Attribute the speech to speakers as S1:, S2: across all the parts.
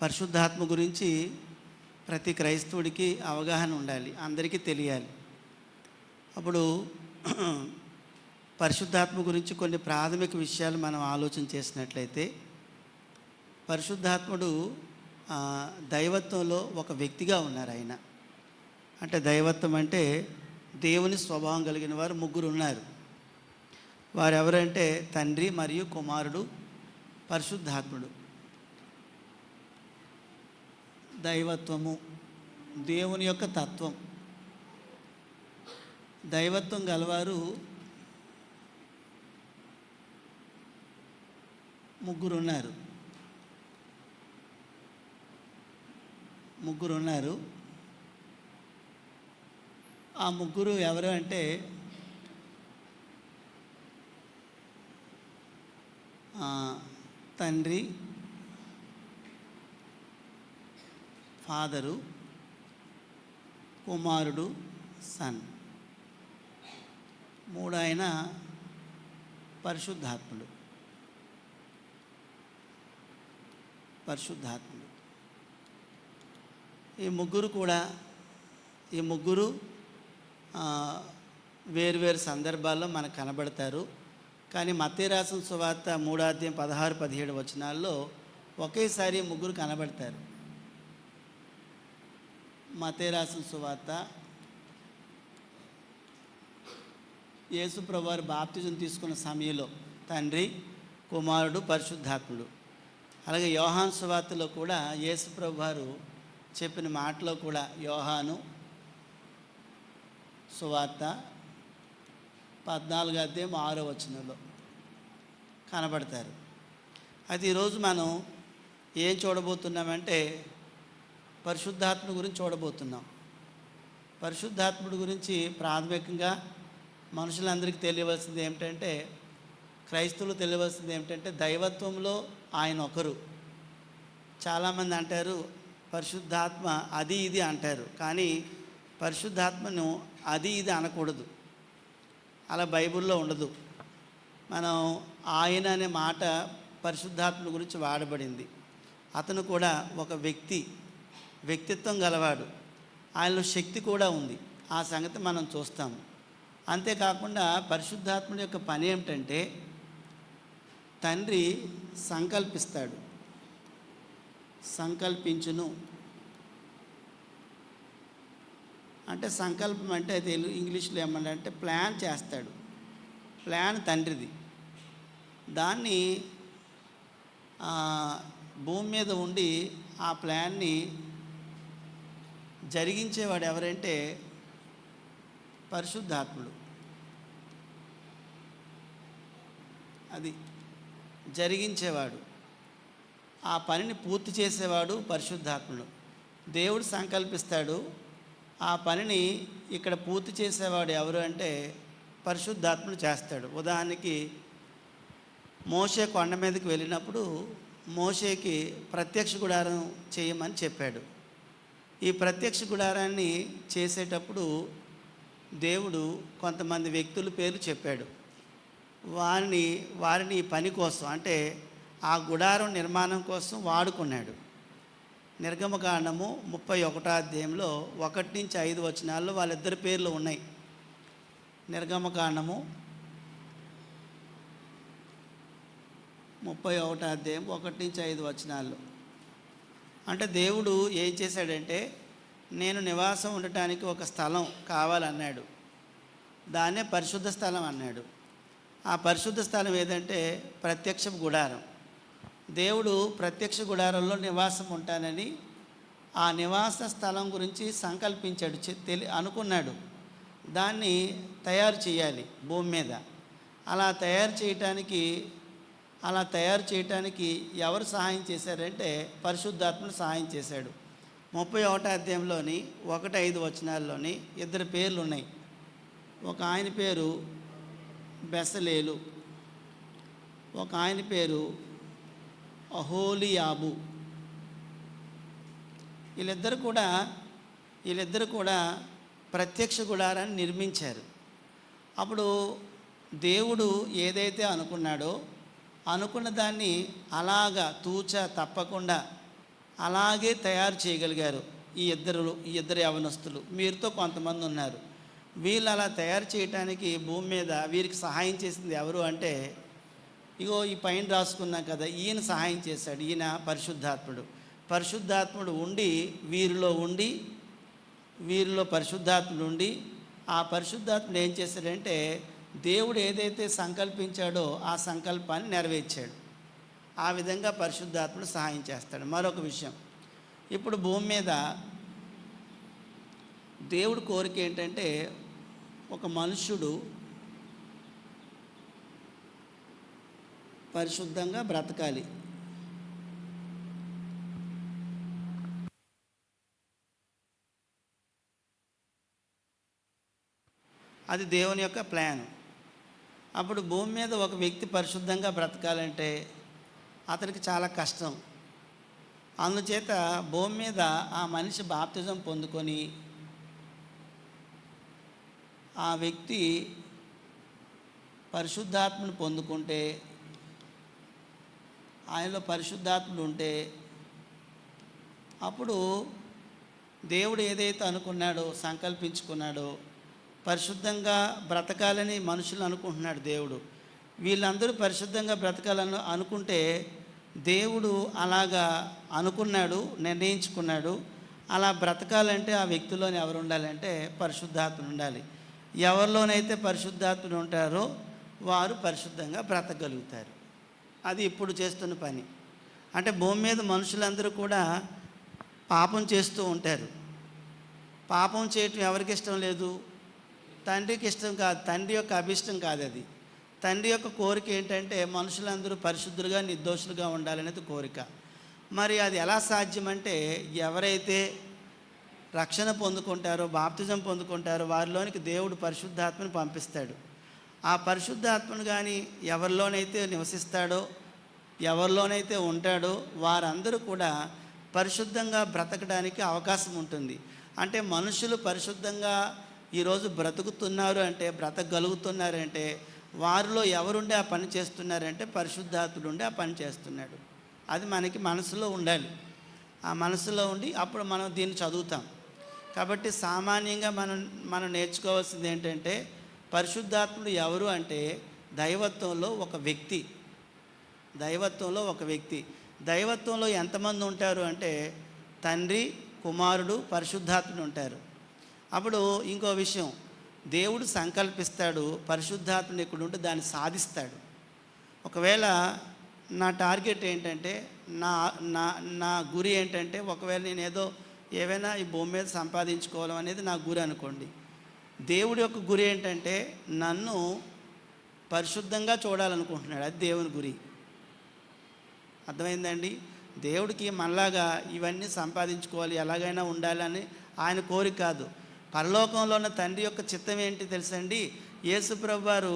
S1: పరిశుద్ధాత్మ గురించి ప్రతి క్రైస్తవుడికి అవగాహన ఉండాలి, అందరికీ తెలియాలి. అప్పుడు పరిశుద్ధాత్మ గురించి కొన్ని ప్రాథమిక విషయాలు మనం ఆలోచన చేసినట్లయితే, పరిశుద్ధాత్ముడు దైవత్వంలో ఒక వ్యక్తిగా ఉన్నారు. ఆయన అంటే దైవత్వం అంటే దేవుని స్వభావం కలిగిన వారు ముగ్గురు ఉన్నారు. వారు ఎవరంటే తండ్రి మరియు కుమారుడు పరిశుద్ధాత్ముడు. దైవత్వము దేవుని యొక్క తత్వం. దైవత్వం గలవారు ముగ్గురు ఉన్నారు. ఆ ముగ్గురు ఎవరు అంటే తండ్రి, ఫాదరు, కుమారుడు, సన్. మూడు ఆయన పరిశుద్ధాత్ముడు. ఈ ముగ్గురు వేరువేరు సందర్భాల్లో మనకు కనబడతారు. కానీ మత్తయి రాసిన సువార్త 3:16-17 వచనాల్లో ఒకేసారి ముగ్గురు కనబడతారు. మత్తయి రాసిన సువార్త, యేసు ప్రభువారు బాప్తిజం తీసుకున్న సమయంలో తండ్రి, కుమారుడు, పరిశుద్ధాత్ముడు. అలాగే యోహాను సువార్తలో కూడా యేసు ప్రభువారు చెప్పిన మాటలో కూడా యోహాను సువార్త 14:6 కనబడతారు. అది ఈరోజు మనం ఏం చూడబోతున్నామంటే పరిశుద్ధాత్ముడి గురించి చూడబోతున్నాం. పరిశుద్ధాత్ముడి గురించి ప్రాథమికంగా మనుషులందరికీ తెలియవలసింది ఏమిటంటే, క్రైస్తవులు తెలియవలసింది ఏమిటంటే, దైవత్వంలో ఆయన ఒకరు. చాలామంది అంటారు పరిశుద్ధాత్మ అది ఇది అంటారు, కానీ పరిశుద్ధాత్మను అది ఇది అనకూడదు. అలా బైబిల్లో ఉండదు. మనం ఆయన అనే మాట పరిశుద్ధాత్మ గురించి వాడబడింది. అతను కూడా ఒక వ్యక్తిత్వం గలవాడు. ఆయనలో శక్తి కూడా ఉంది. ఆ సంగతి మనం చూస్తాము. అంతేకాకుండా పరిశుద్ధాత్ముడి యొక్క పని ఏమిటంటే, తండ్రి సంకల్పిస్తాడు, సంకల్పించును అంటే సంకల్పం అంటే ఇంగ్లీష్లో ఏమన్నాడంటే ప్లాన్ చేస్తాడు. ప్లాన్ తండ్రిది. దాన్ని భూమి మీద ఉండి ఆ ప్లాన్ని జరిగించేవాడు ఎవరంటే పరిశుద్ధాత్ముడు. అది జరిగించేవాడు, ఆ పనిని పూర్తి చేసేవాడు పరిశుద్ధాత్ముడు. దేవుడు సంకల్పిస్తాడు, ఆ పనిని ఇక్కడ పూర్తి చేసేవాడు ఎవరు అంటే పరిశుద్ధాత్ముడు చేస్తాడు. ఉదాహరణకి మోషే కొండ మీదకి వెళ్ళినప్పుడు మోషేకి ప్రత్యక్ష గుడారం చేయమని చెప్పాడు. ఈ ప్రత్యక్ష గుడారాన్ని చేసేటప్పుడు దేవుడు కొంతమంది వ్యక్తుల పేర్లు చెప్పాడు. వారిని ఈ పని కోసం అంటే ఆ గుడారం నిర్మాణం కోసం వాడుకున్నాడు. నిర్గమకాండము 31 1-5 వచనాల్లో వాళ్ళిద్దరి పేర్లు ఉన్నాయి. నిర్గమకాండము 31 1-5 వచనాల్లో. అంటే దేవుడు ఏం చేశాడంటే, నేను నివాసం ఉండటానికి ఒక స్థలం కావాలన్నాడు. దాన్నే పరిశుద్ధ స్థలం అన్నాడు. ఆ పరిశుద్ధ స్థలం ఏదంటే ప్రత్యక్ష గుడారం. దేవుడు ప్రత్యక్ష గుడారంలో నివాసం ఉంటానని ఆ నివాస స్థలం గురించి సంకల్పించాడు, అనుకున్నాడు. దాన్ని తయారు చేయాలి భూమి మీద. అలా తయారు చేయటానికి ఎవరు సహాయం చేశారంటే పరిశుద్ధాత్ముడు సహాయం చేశాడు. 31 1-5 వచనాల్లోని ఇద్దరు పేర్లు ఉన్నాయి. ఒక ఆయన పేరు బెసలేలు, ఒక ఆయన పేరు అహోలియాబు. వీళ్ళిద్దరు కూడా ప్రత్యక్ష గుడారాన్ని నిర్మించారు. అప్పుడు దేవుడు ఏదైతే అనుకున్నాడో అనుకున్న దాన్ని అలాగా తూచా తప్పకుండా అలాగే తయారు చేయగలిగారు ఈ ఇద్దరు యవనస్తులు. వీరితో కొంతమంది ఉన్నారు. వీళ్ళు అలా తయారు చేయడానికి భూమి మీద వీరికి సహాయం చేసింది ఎవరు అంటే, ఇగో ఈ పైన రాసుకున్నాం కదా, ఈయన సహాయం చేశాడు. ఈయన పరిశుద్ధాత్ముడు ఉండి వీరిలో పరిశుద్ధాత్ముడు ఉండి, ఆ పరిశుద్ధాత్ముడు ఏం చేశాడంటే దేవుడు ఏదైతే సంకల్పించాడో ఆ సంకల్పాన్ని నెరవేర్చాడు. ఆ విధంగా పరిశుద్ధాత్ముడు సహాయం చేస్తాడు. మరొక విషయం, ఇప్పుడు భూమి మీద దేవుడి కోరిక ఏంటంటే ఒక మనుష్యుడు పరిశుద్ధంగా బ్రతకాలి. అది దేవుని యొక్క ప్లాన్. అప్పుడు భూమి మీద ఒక వ్యక్తి పరిశుద్ధంగా బ్రతకాలంటే అతనికి చాలా కష్టం. అందుచేత భూమి మీద ఆ మనిషి బాప్తిజం పొందుకొని ఆ వ్యక్తి పరిశుద్ధాత్మను పొందుకుంటే, ఆయనలో పరిశుద్ధాత్ముడు ఉంటే, అప్పుడు దేవుడు ఏదైతే అనుకున్నాడో సంకల్పించుకున్నాడో పరిశుద్ధంగా బ్రతకాలని మనుషులు అనుకుంటున్నాడు దేవుడు. వీళ్ళందరూ పరిశుద్ధంగా బ్రతకాలని అనుకుంటే దేవుడు అలాగా అనుకున్నాడు, నిర్ణయించుకున్నాడు. అలా బ్రతకాలంటే ఆ వ్యక్తిలోని ఎవరు ఉండాలంటే పరిశుద్ధాత్ముడు ఉండాలి. ఎవరిలోనైతే పరిశుద్ధాత్ముడు ఉంటారో వారు పరిశుద్ధంగా బ్రతకగలుగుతారు. అది ఇప్పుడు చేస్తున్న పని. అంటే భూమి మీద మనుషులందరూ కూడా పాపం చేస్తూ ఉంటారు. పాపం చేయటం ఎవరికి ఇష్టం లేదు? తండ్రికి ఇష్టం కాదు, తండ్రి యొక్క అభిష్టం కాదు అది. తండ్రి యొక్క కోరిక ఏంటంటే మనుషులందరూ పరిశుద్ధులుగా నిర్దోషులుగా ఉండాలనేది కోరిక. మరి అది ఎలా సాధ్యమంటే, ఎవరైతే రక్షణ పొందుకుంటారో బాప్తిజం పొందుకుంటారో వారిలోనికి దేవుడు పరిశుద్ధాత్మను పంపిస్తాడు. ఆ పరిశుద్ధాత్మను కానీ ఎవరిలోనైతే నివసిస్తాడో ఎవరిలోనైతే ఉంటాడో వారందరూ కూడా పరిశుద్ధంగా బ్రతకడానికి అవకాశం ఉంటుంది. అంటే మనుషులు పరిశుద్ధంగా ఈరోజు బ్రతుకుతున్నారు అంటే, బ్రతకగలుగుతున్నారంటే వారిలో ఎవరుండి ఆ పని చేస్తున్నారంటే పరిశుద్ధాత్ముడు ఉండి ఆ పని చేస్తున్నాడు. అది మనకి మనసులో ఉండాలి. ఆ మనసులో ఉండి అప్పుడు మనం దీన్ని చదువుతాం. కాబట్టి సామాన్యంగా మనం నేర్చుకోవాల్సింది ఏంటంటే, పరిశుద్ధాత్ముడు ఎవరు అంటే దైవత్వంలో ఒక వ్యక్తి. దైవత్వంలో ఎంతమంది ఉంటారు అంటే తండ్రి, కుమారుడు, పరిశుద్ధాత్ముడు ఉంటారు. అప్పుడు ఇంకో విషయం, దేవుడు సంకల్పిస్తాడు, పరిశుద్ధాత్ముడు ఇక్కడ ఉంటే దాన్ని సాధిస్తాడు. ఒకవేళ నా టార్గెట్ ఏంటంటే, నా గురి ఏంటంటే, ఒకవేళ నేను ఏవైనా ఈ భూమి మీద సంపాదించుకోవడం అనేది నా గురి అనుకోండి. దేవుడి యొక్క గురి ఏంటంటే నన్ను పరిశుద్ధంగా చూడాలనుకుంటున్నాడు. అది దేవుని గురి. అర్థమైందండి? దేవుడికి మనలాగా ఇవన్నీ సంపాదించుకోవాలి, ఎలాగైనా ఉండాలని ఆయన కోరిక కాదు. పరలోకంలో ఉన్న తండ్రి యొక్క చిత్తం ఏంటి తెలుసండి? యేసు ప్రభువు వారు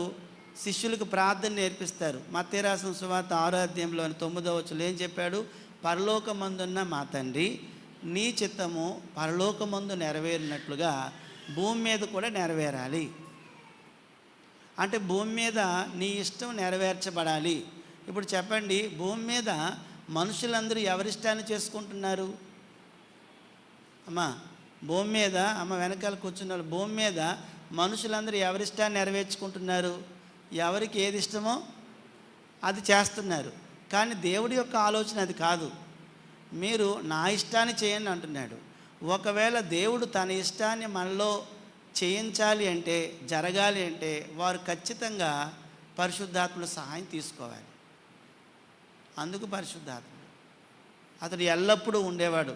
S1: శిష్యులకు ప్రార్థన నేర్పిస్తారు. మత్తయి రాసిన సువార్త 6వ అధ్యాయంలోని 9వ వచనంలో ఏం చెప్పాడు? పరలోకమందున్న మా తండ్రి, నీ చిత్తము పరలోకమందు నెరవేరినట్లుగా భూమి మీద కూడా నెరవేరాలి. అంటే భూమి మీద నీ ఇష్టం నెరవేర్చబడాలి. ఇప్పుడు చెప్పండి, భూమి మీద మనుషులందరూ ఎవరిష్టాన్ని చేసుకుంటున్నారు? భూమి మీద వెనకాల కూర్చున్నారు. భూమి మీద మనుషులందరూ ఎవరిష్టాన్ని నెరవేర్చుకుంటున్నారు? ఎవరికి ఏది ఇష్టమో అది చేస్తున్నారు. కానీ దేవుడి యొక్క ఆలోచన అది కాదు. మీరు నా ఇష్టాన్ని చేయండి అంటున్నాడు. ఒకవేళ దేవుడు తన ఇష్టాన్ని మనలో చేయించాలి అంటే, జరగాలి అంటే వారు ఖచ్చితంగా పరిశుద్ధాత్ముల సహాయం తీసుకోవాలి. అందుకు పరిశుద్ధాత్ముడు అతడు ఎల్లప్పుడూ ఉండేవాడు.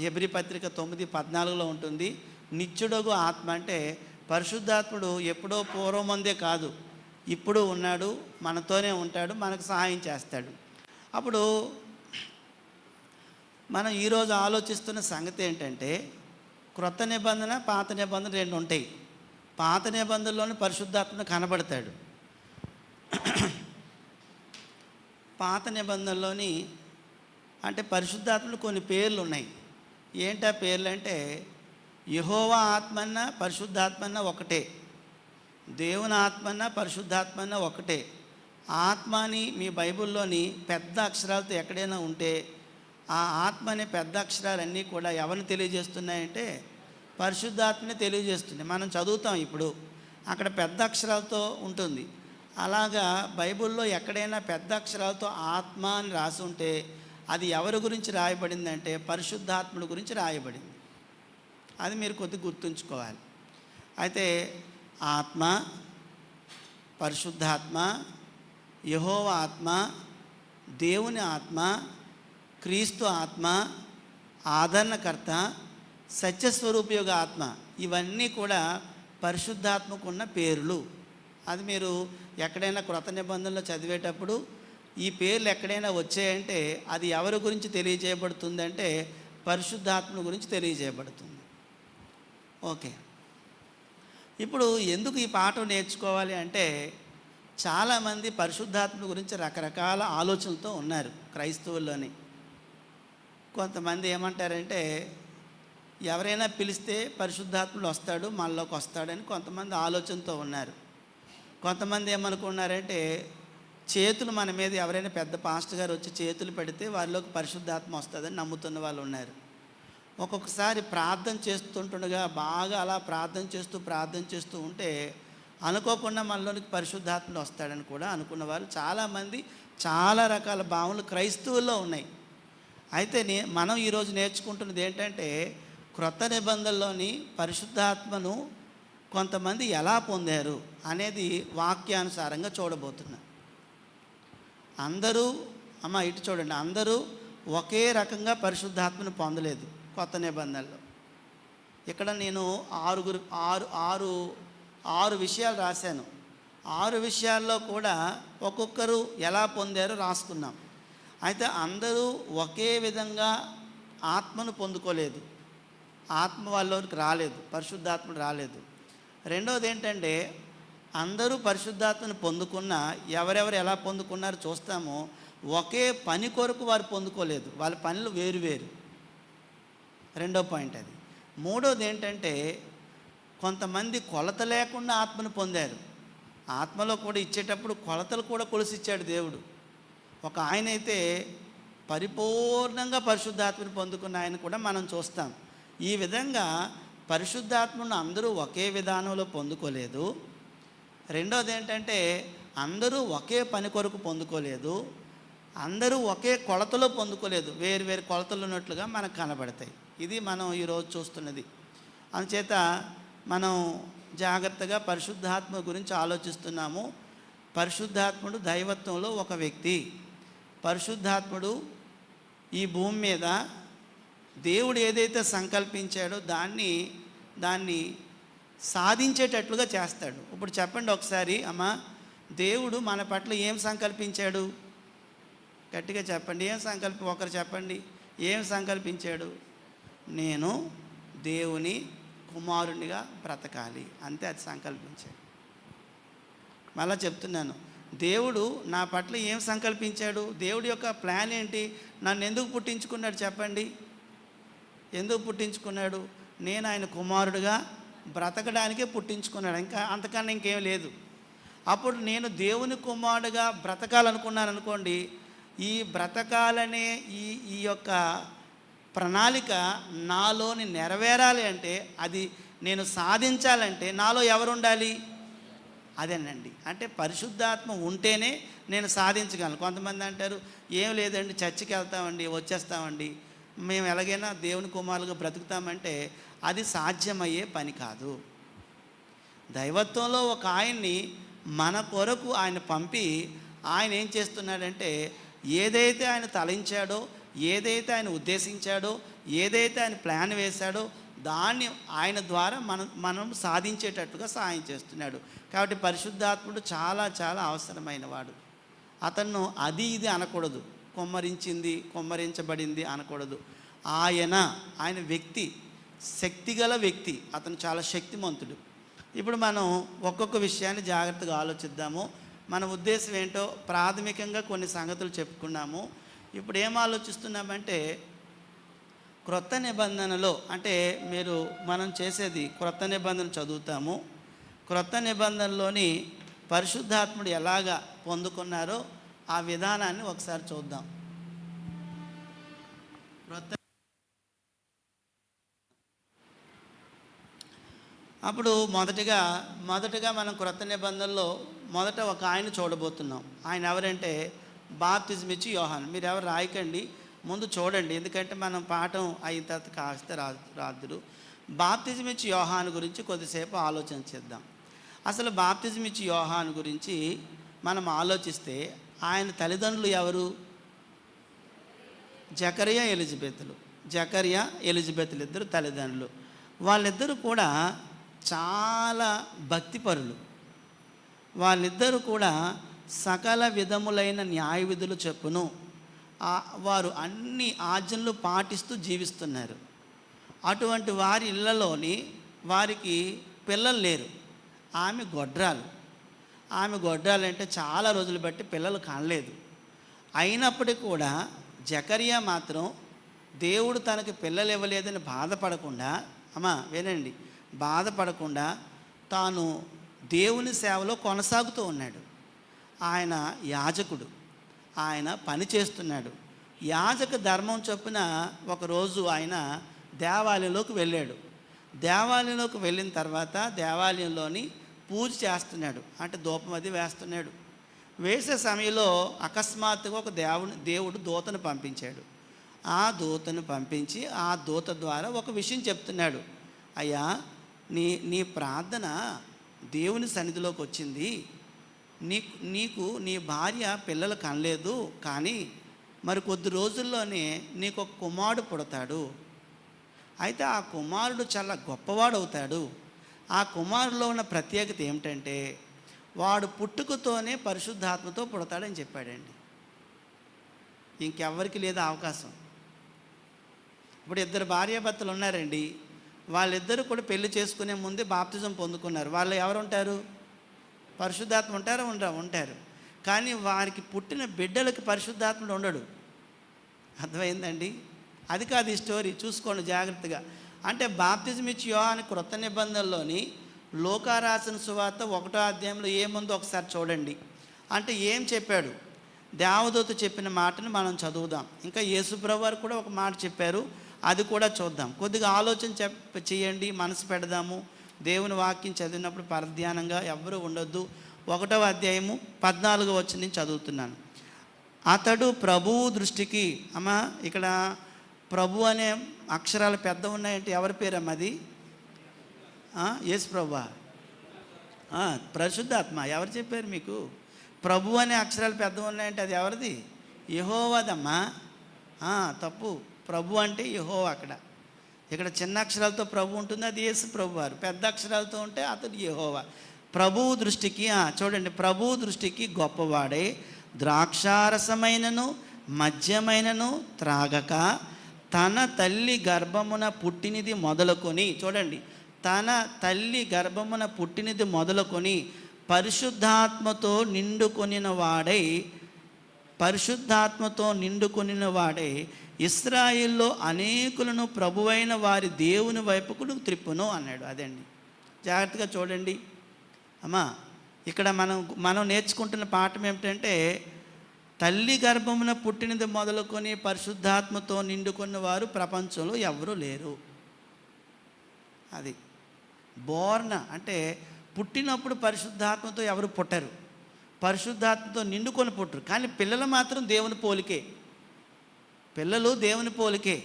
S1: హెబ్రీ పత్రిక 9:14 ఉంటుంది. నిత్యుడగు ఆత్మ అంటే పరిశుద్ధాత్ముడు ఎప్పుడో పూర్వమందే కాదు, ఇప్పుడు ఉన్నాడు, మనతోనే ఉంటాడు, మనకు సహాయం చేస్తాడు. అప్పుడు మనం ఈరోజు ఆలోచిస్తున్న సంగతి ఏంటంటే, క్రొత్త నిబంధన, పాత నిబంధన రెండు ఉంటాయి. పాత నిబంధనలోని పరిశుద్ధాత్మ కనబడతాడు. పాత నిబంధనలోని అంటే పరిశుద్ధాత్మలు కొన్ని పేర్లు ఉన్నాయి. ఏంటా పేర్లు అంటే, యెహోవా ఆత్మన్న పరిశుద్ధాత్మన్న ఒకటే, దేవుని ఆత్మన్న పరిశుద్ధాత్మన్న ఒకటే. ఆత్మ అని మీ బైబిల్లోని పెద్ద అక్షరాలతో ఎక్కడైనా ఉంటే ఆ ఆత్మ అనే పెద్ద అక్షరాలన్నీ కూడా ఎవరిని తెలియజేస్తున్నాయంటే పరిశుద్ధాత్మని తెలియజేస్తుంది. మనం చదువుతాం ఇప్పుడు, అక్కడ పెద్ద అక్షరాలతో ఉంటుంది. అలాగా బైబిల్లో ఎక్కడైనా పెద్ద అక్షరాలతో ఆత్మ అని రాసి ఉంటే అది ఎవరి గురించి రాయబడిందంటే పరిశుద్ధాత్ముడి గురించి రాయబడింది. అది మీరు కొద్దిగా గుర్తుంచుకోవాలి. అయితే ఆత్మ, పరిశుద్ధాత్మ, యెహోవా ఆత్మ, దేవుని ఆత్మ, క్రీస్తు ఆత్మ, ఆదరణకర్త, సత్యస్వరూపయోగ ఆత్మ, ఇవన్నీ కూడా పరిశుద్ధాత్మకు ఉన్న పేర్లు. అది మీరు ఎక్కడైనా క్రొత్త నిబంధనలో చదివేటప్పుడు ఈ పేర్లు ఎక్కడైనా వచ్చాయంటే అది ఎవరి గురించి తెలియజేయబడుతుందంటే పరిశుద్ధాత్మ గురించి తెలియజేయబడుతుంది. ఓకే, ఇప్పుడు ఎందుకు ఈ పాఠం నేర్చుకోవాలి అంటే చాలామంది పరిశుద్ధాత్మ గురించి రకరకాల ఆలోచనలతో ఉన్నారు క్రైస్తవుల్లోని. కొంతమంది ఏమంటారంటే ఎవరైనా పిలిస్తే పరిశుద్ధాత్ముడు వస్తాడు, మనలోకి వస్తాడని కొంతమంది ఆలోచనతో ఉన్నారు. కొంతమంది ఏమనుకున్నారంటే చేతులు మన మీద ఎవరైనా పెద్ద పాస్టర్ గారు వచ్చి చేతులు పెడితే వారిలోకి పరిశుద్ధాత్మ వస్తుందని నమ్ముతున్న వాళ్ళు ఉన్నారు. ఒక్కొక్కసారి ప్రార్థన చేస్తుండగా బాగా అలా ప్రార్థన చేస్తూ ఉంటే అనుకోకుండా మనలోనికి పరిశుద్ధాత్మ వస్తాడని కూడా అనుకున్న వాళ్ళు చాలామంది, చాలా రకాల భావనలు క్రైస్తవుల్లో ఉన్నాయి. అయితే మనం ఈరోజు నేర్చుకుంటున్నది ఏంటంటే క్రొత్త నిబంధనలోని పరిశుద్ధాత్మను కొంతమంది ఎలా పొందారు అనేది వాక్యానుసారంగా చూడబోతున్నాం. అందరూ ఇటు చూడండి, అందరూ ఒకే రకంగా పరిశుద్ధాత్మను పొందలేదు కొత్త నిబంధనలో. ఇక్కడ నేను ఆరు విషయాలు రాశాను. 6 విషయాల్లో కూడా ఒక్కొక్కరు ఎలా పొందారో రాసుకున్నాం. అయితే అందరూ ఒకే విధంగా ఆత్మను పొందుకోలేదు, ఆత్మ వాళ్ళకి రాలేదు, పరిశుద్ధాత్ముడు రాలేదు. రెండవది ఏంటంటే అందరూ పరిశుద్ధాత్మను పొందుకున్న ఎవరెవరు ఎలా పొందుకున్నారో చూస్తామో ఒకే పని కొరకు వారు పొందుకోలేదు, వాళ్ళ పనులు వేరు. రెండో పాయింట్ అది. మూడోది ఏంటంటే కొంతమంది కొలత లేకుండా ఆత్మను పొందారు. ఆత్మలో కూడా ఇచ్చేటప్పుడు కొలతలు కూడా కొలిసిచ్చాడు దేవుడు. ఒక ఆయన అయితే పరిపూర్ణంగా పరిశుద్ధాత్మను పొందుకున్న ఆయన కూడా మనం చూస్తాం. ఈ విధంగా పరిశుద్ధాత్మను అందరూ ఒకే విధానంలో పొందుకోలేదు. రెండోది ఏంటంటే అందరూ ఒకే పని కొరకు పొందుకోలేదు, అందరూ ఒకే కొలతలో పొందుకోలేదు, వేరు కొలతలు ఉన్నట్లుగా మనకు కనబడతాయి. ఇది మనం ఈరోజు చూస్తున్నది. అందుచేత మనం జాగ్రత్తగా పరిశుద్ధాత్మ గురించి ఆలోచిస్తున్నాము. పరిశుద్ధాత్ముడు దైవత్వంలో ఒక వ్యక్తి. పరిశుద్ధాత్ముడు ఈ భూమి మీద దేవుడు ఏదైతే సంకల్పించాడో దాన్ని సాధించేటట్లుగా చేస్తాడు. ఇప్పుడు చెప్పండి ఒకసారి, దేవుడు మన పట్ల ఏం సంకల్పించాడు? గట్టిగా చెప్పండి. ఒకరు చెప్పండి, ఏం సంకల్పించాడు? నేను దేవుని కుమారునిగా బ్రతకాలి, అంతే. అది సంకల్పించాడు. మళ్ళా చెప్తున్నాను, దేవుడు నా పట్ల ఏం సంకల్పించాడు? దేవుడి యొక్క ప్లాన్ ఏంటి? నన్ను ఎందుకు పుట్టించుకున్నాడు చెప్పండి? ఎందుకు పుట్టించుకున్నాడు? నేను ఆయన కుమారుడుగా బ్రతకడానికే పుట్టించుకున్నాడు, ఇంకా అంతకన్నా ఇంకేం లేదు. అప్పుడు నేను దేవుని కుమారుడుగా బ్రతకాలనుకున్నాను అనుకోండి, ఈ బ్రతకాలనే ఈ యొక్క ప్రణాళిక నాలోని నెరవేరాలి అంటే, అది నేను సాధించాలంటే నాలో ఎవరు ఉండాలి? అదేనండి, అంటే పరిశుద్ధాత్మ ఉంటేనే నేను సాధించగలను. కొంతమంది అంటారు, ఏం లేదండి చర్చికి వెళ్తామండి, వచ్చేస్తామండి, మేము ఎలాగైనా దేవుని కుమారులుగా బ్రతుకుతామంటే అది సాధ్యమయ్యే పని కాదు. దైవత్వంలో ఒక ఆయన్ని మన కొరకు ఆయన పంపి ఆయన ఏం చేస్తున్నాడంటే ఏదైతే ఆయన తలంచాడో, ఏదైతే ఆయన ఉద్దేశించాడో, ఏదైతే ఆయన ప్లాన్ వేశాడో దాన్ని ఆయన ద్వారా మనం సాధించేటట్టుగా సహాయం చేస్తున్నాడు. కాబట్టి పరిశుద్ధాత్ముడు చాలా చాలా అవసరమైన వాడు. అతను అది ఇది అనకూడదు, కొమ్మరించబడింది అనకూడదు. ఆయన వ్యక్తి, శక్తిగల వ్యక్తి, అతను చాలా శక్తిమంతుడు. ఇప్పుడు మనం ఒక్కొక్క విషయాన్ని జాగ్రత్తగా ఆలోచిద్దాము. మన ఉద్దేశం ఏంటో ప్రాథమికంగా కొన్ని సంగతులు చెప్పుకున్నాము. ఇప్పుడు ఏం ఆలోచిస్తున్నామంటే క్రొత్త నిబంధనలో, అంటే మనం చేసేది క్రొత్త నిబంధన చదువుతాము. క్రొత్త నిబంధనలోని పరిశుద్ధాత్ముడు ఎలాగా పొందుకున్నారో ఆ విధానాన్ని ఒకసారి చూద్దాం. క్రొత్త అప్పుడు మొదటగా మనం క్రొత్త నిబంధనలో మొదట ఒక ఆయన చూడబోతున్నాం. ఆయన ఎవరంటే బాప్తిజం ఇచ్చి యోహాను. మీరు ఎవరు రాయకండి, ముందు చూడండి, ఎందుకంటే మనం పాఠం అయిన తర్వాత కాస్తే రాదురు. బాప్తిజం ఇచ్చి యోహాను గురించి కొద్దిసేపు ఆలోచన చేద్దాం. అసలు బాప్తిజం ఇచ్చి యోహాను గురించి మనం ఆలోచిస్తే ఆయన తల్లిదండ్రులు ఎవరు? జకరియా ఎలిజబెతులు ఇద్దరు తల్లిదండ్రులు. వాళ్ళిద్దరూ కూడా చాలా భక్తిపరులు. వాళ్ళిద్దరూ కూడా సకల విధములైన న్యాయ విధులు చెప్పును వారు అన్ని ఆజ్ఞలు పాటిస్తూ జీవిస్తున్నారు. అటువంటి వారి ఇళ్లలోని వారికి పిల్లలు లేరు. ఆమె గొడ్రాలంటే చాలా రోజులు బట్టి పిల్లలు కానలేదు. అయినప్పటికీ కూడా జకరియా మాత్రం దేవుడు తనకి పిల్లలు ఇవ్వలేదని బాధపడకుండా, వినండి, బాధపడకుండా తాను దేవుని సేవలో కొనసాగుతూ ఉన్నాడు. ఆయన యాజకుడు, ఆయన పని చేస్తున్నాడు. యాజక ధర్మం చొప్పున ఒకరోజు ఆయన దేవాలయంలోకి వెళ్ళాడు. దేవాలయంలోకి వెళ్ళిన తర్వాత దేవాలయంలోని పూజ చేస్తున్నాడు, అంటే ధూపం అది వేస్తున్నాడు. వేసే సమయంలో అకస్మాత్తుగా ఒక దేవుడు దూతను పంపించాడు. ఆ దూతను పంపించి ఆ దూత ద్వారా ఒక విషయం చెప్తున్నాడు. అయ్యా, నీ ప్రార్థన దేవుని సన్నిధిలోకి వచ్చింది. నీకు నీ భార్య పిల్లలు కనలేదు, కానీ మరి కొద్ది రోజుల్లోనే నీకు ఒక కుమారుడు పుడతాడు. అయితే ఆ కుమారుడు చాలా గొప్పవాడు అవుతాడు. ఆ కుమారుడిలో ఉన్న ప్రత్యేకత ఏమిటంటే వాడు పుట్టుకతోనే పరిశుద్ధాత్మతో పుడతాడని చెప్పాడండి. ఇంకెవ్వరికి లేదు అవకాశం. ఇప్పుడు ఇద్దరు భార్యాభర్తలు ఉన్నారండి. వాళ్ళిద్దరూ కూడా పెళ్లి చేసుకునే ముందే బాప్తిజం పొందుకున్నారు. వాళ్ళు ఎవరు ఉంటారు? పరిశుద్ధాత్మ ఉంటారు. కానీ వారికి పుట్టిన బిడ్డలకి పరిశుద్ధాత్ముడు ఉండడు. అర్థమైందండి? అది కాదు ఈ స్టోరీ, చూసుకోండి జాగ్రత్తగా. అంటే బాప్తిజం ఇచ్చి యోహాను క్రొత్త నిబంధనలోని లూకా రాసిన సువార్త 1వ అధ్యాయంలో ఏముందో ఒకసారి చూడండి. అంటే ఏం చెప్పాడు? దేవదూత చెప్పిన మాటను మనం చదువుదాం. ఇంకా యేసుప్రభు వారు కూడా ఒక మాట చెప్పారు, అది కూడా చూద్దాం. కొద్దిగా ఆలోచన చేయండి, మనసు పెడదాము. దేవుని వాక్యం చదివినప్పుడు పరధ్యానంగా ఎవరు ఉండొద్దు. 1వ అధ్యాయము 14వ వచనం నుంచి చదువుతున్నాను. అతడు ప్రభువు దృష్టికి, ఇక్కడ ప్రభు అనే అక్షరాలు పెద్ద ఉన్నాయంటే ఎవరి పేరమ్మా అది? యేసు ప్రభువా? పరిశుద్ధాత్మ. ఎవరు చెప్పారు మీకు? ప్రభు అనే అక్షరాలు పెద్ద ఉన్నాయంటే అది ఎవరిది? యెహోవాదమ్మా. తప్పు. ప్రభు అంటే యెహోవా. ఇక్కడ చిన్న అక్షరాలతో ప్రభు ఉంటుంది, అది యేసు ప్రభు వారు. పెద్ద అక్షరాలతో ఉంటే అతడు యెహోవా. ప్రభువు దృష్టికి, చూడండి, ప్రభువు దృష్టికి గొప్పవాడే ద్రాక్షారసమైనను మద్యమైనను త్రాగక తన తల్లి గర్భమున పుట్టినది మొదలుకొని, చూడండి, తన తల్లి గర్భమున పుట్టినది మొదలుకొని పరిశుద్ధాత్మతో నిండుకొనిన వాడై ఇశ్రాయేల్లో అనేకులను ప్రభువైన వారి దేవుని వైపుకు త్రిప్పును అన్నాడు. అదండి, జాగ్రత్తగా చూడండి అమ్మా. ఇక్కడ మనం నేర్చుకుంటున్న పాఠం ఏమిటంటే తల్లి గర్భమున పుట్టినది మొదలుకొని పరిశుద్ధాత్మతో నిండుకున్న వారు ప్రపంచంలో ఎవరూ లేరు. అది బోర్న అంటే పుట్టినప్పుడు పరిశుద్ధాత్మతో ఎవరు పుట్టరు, పరిశుద్ధాత్మతో నిండుకొని పుట్టరు. కానీ పిల్లలు మాత్రం దేవుని పోలికే, పిల్లలు దేవుని పోలికే.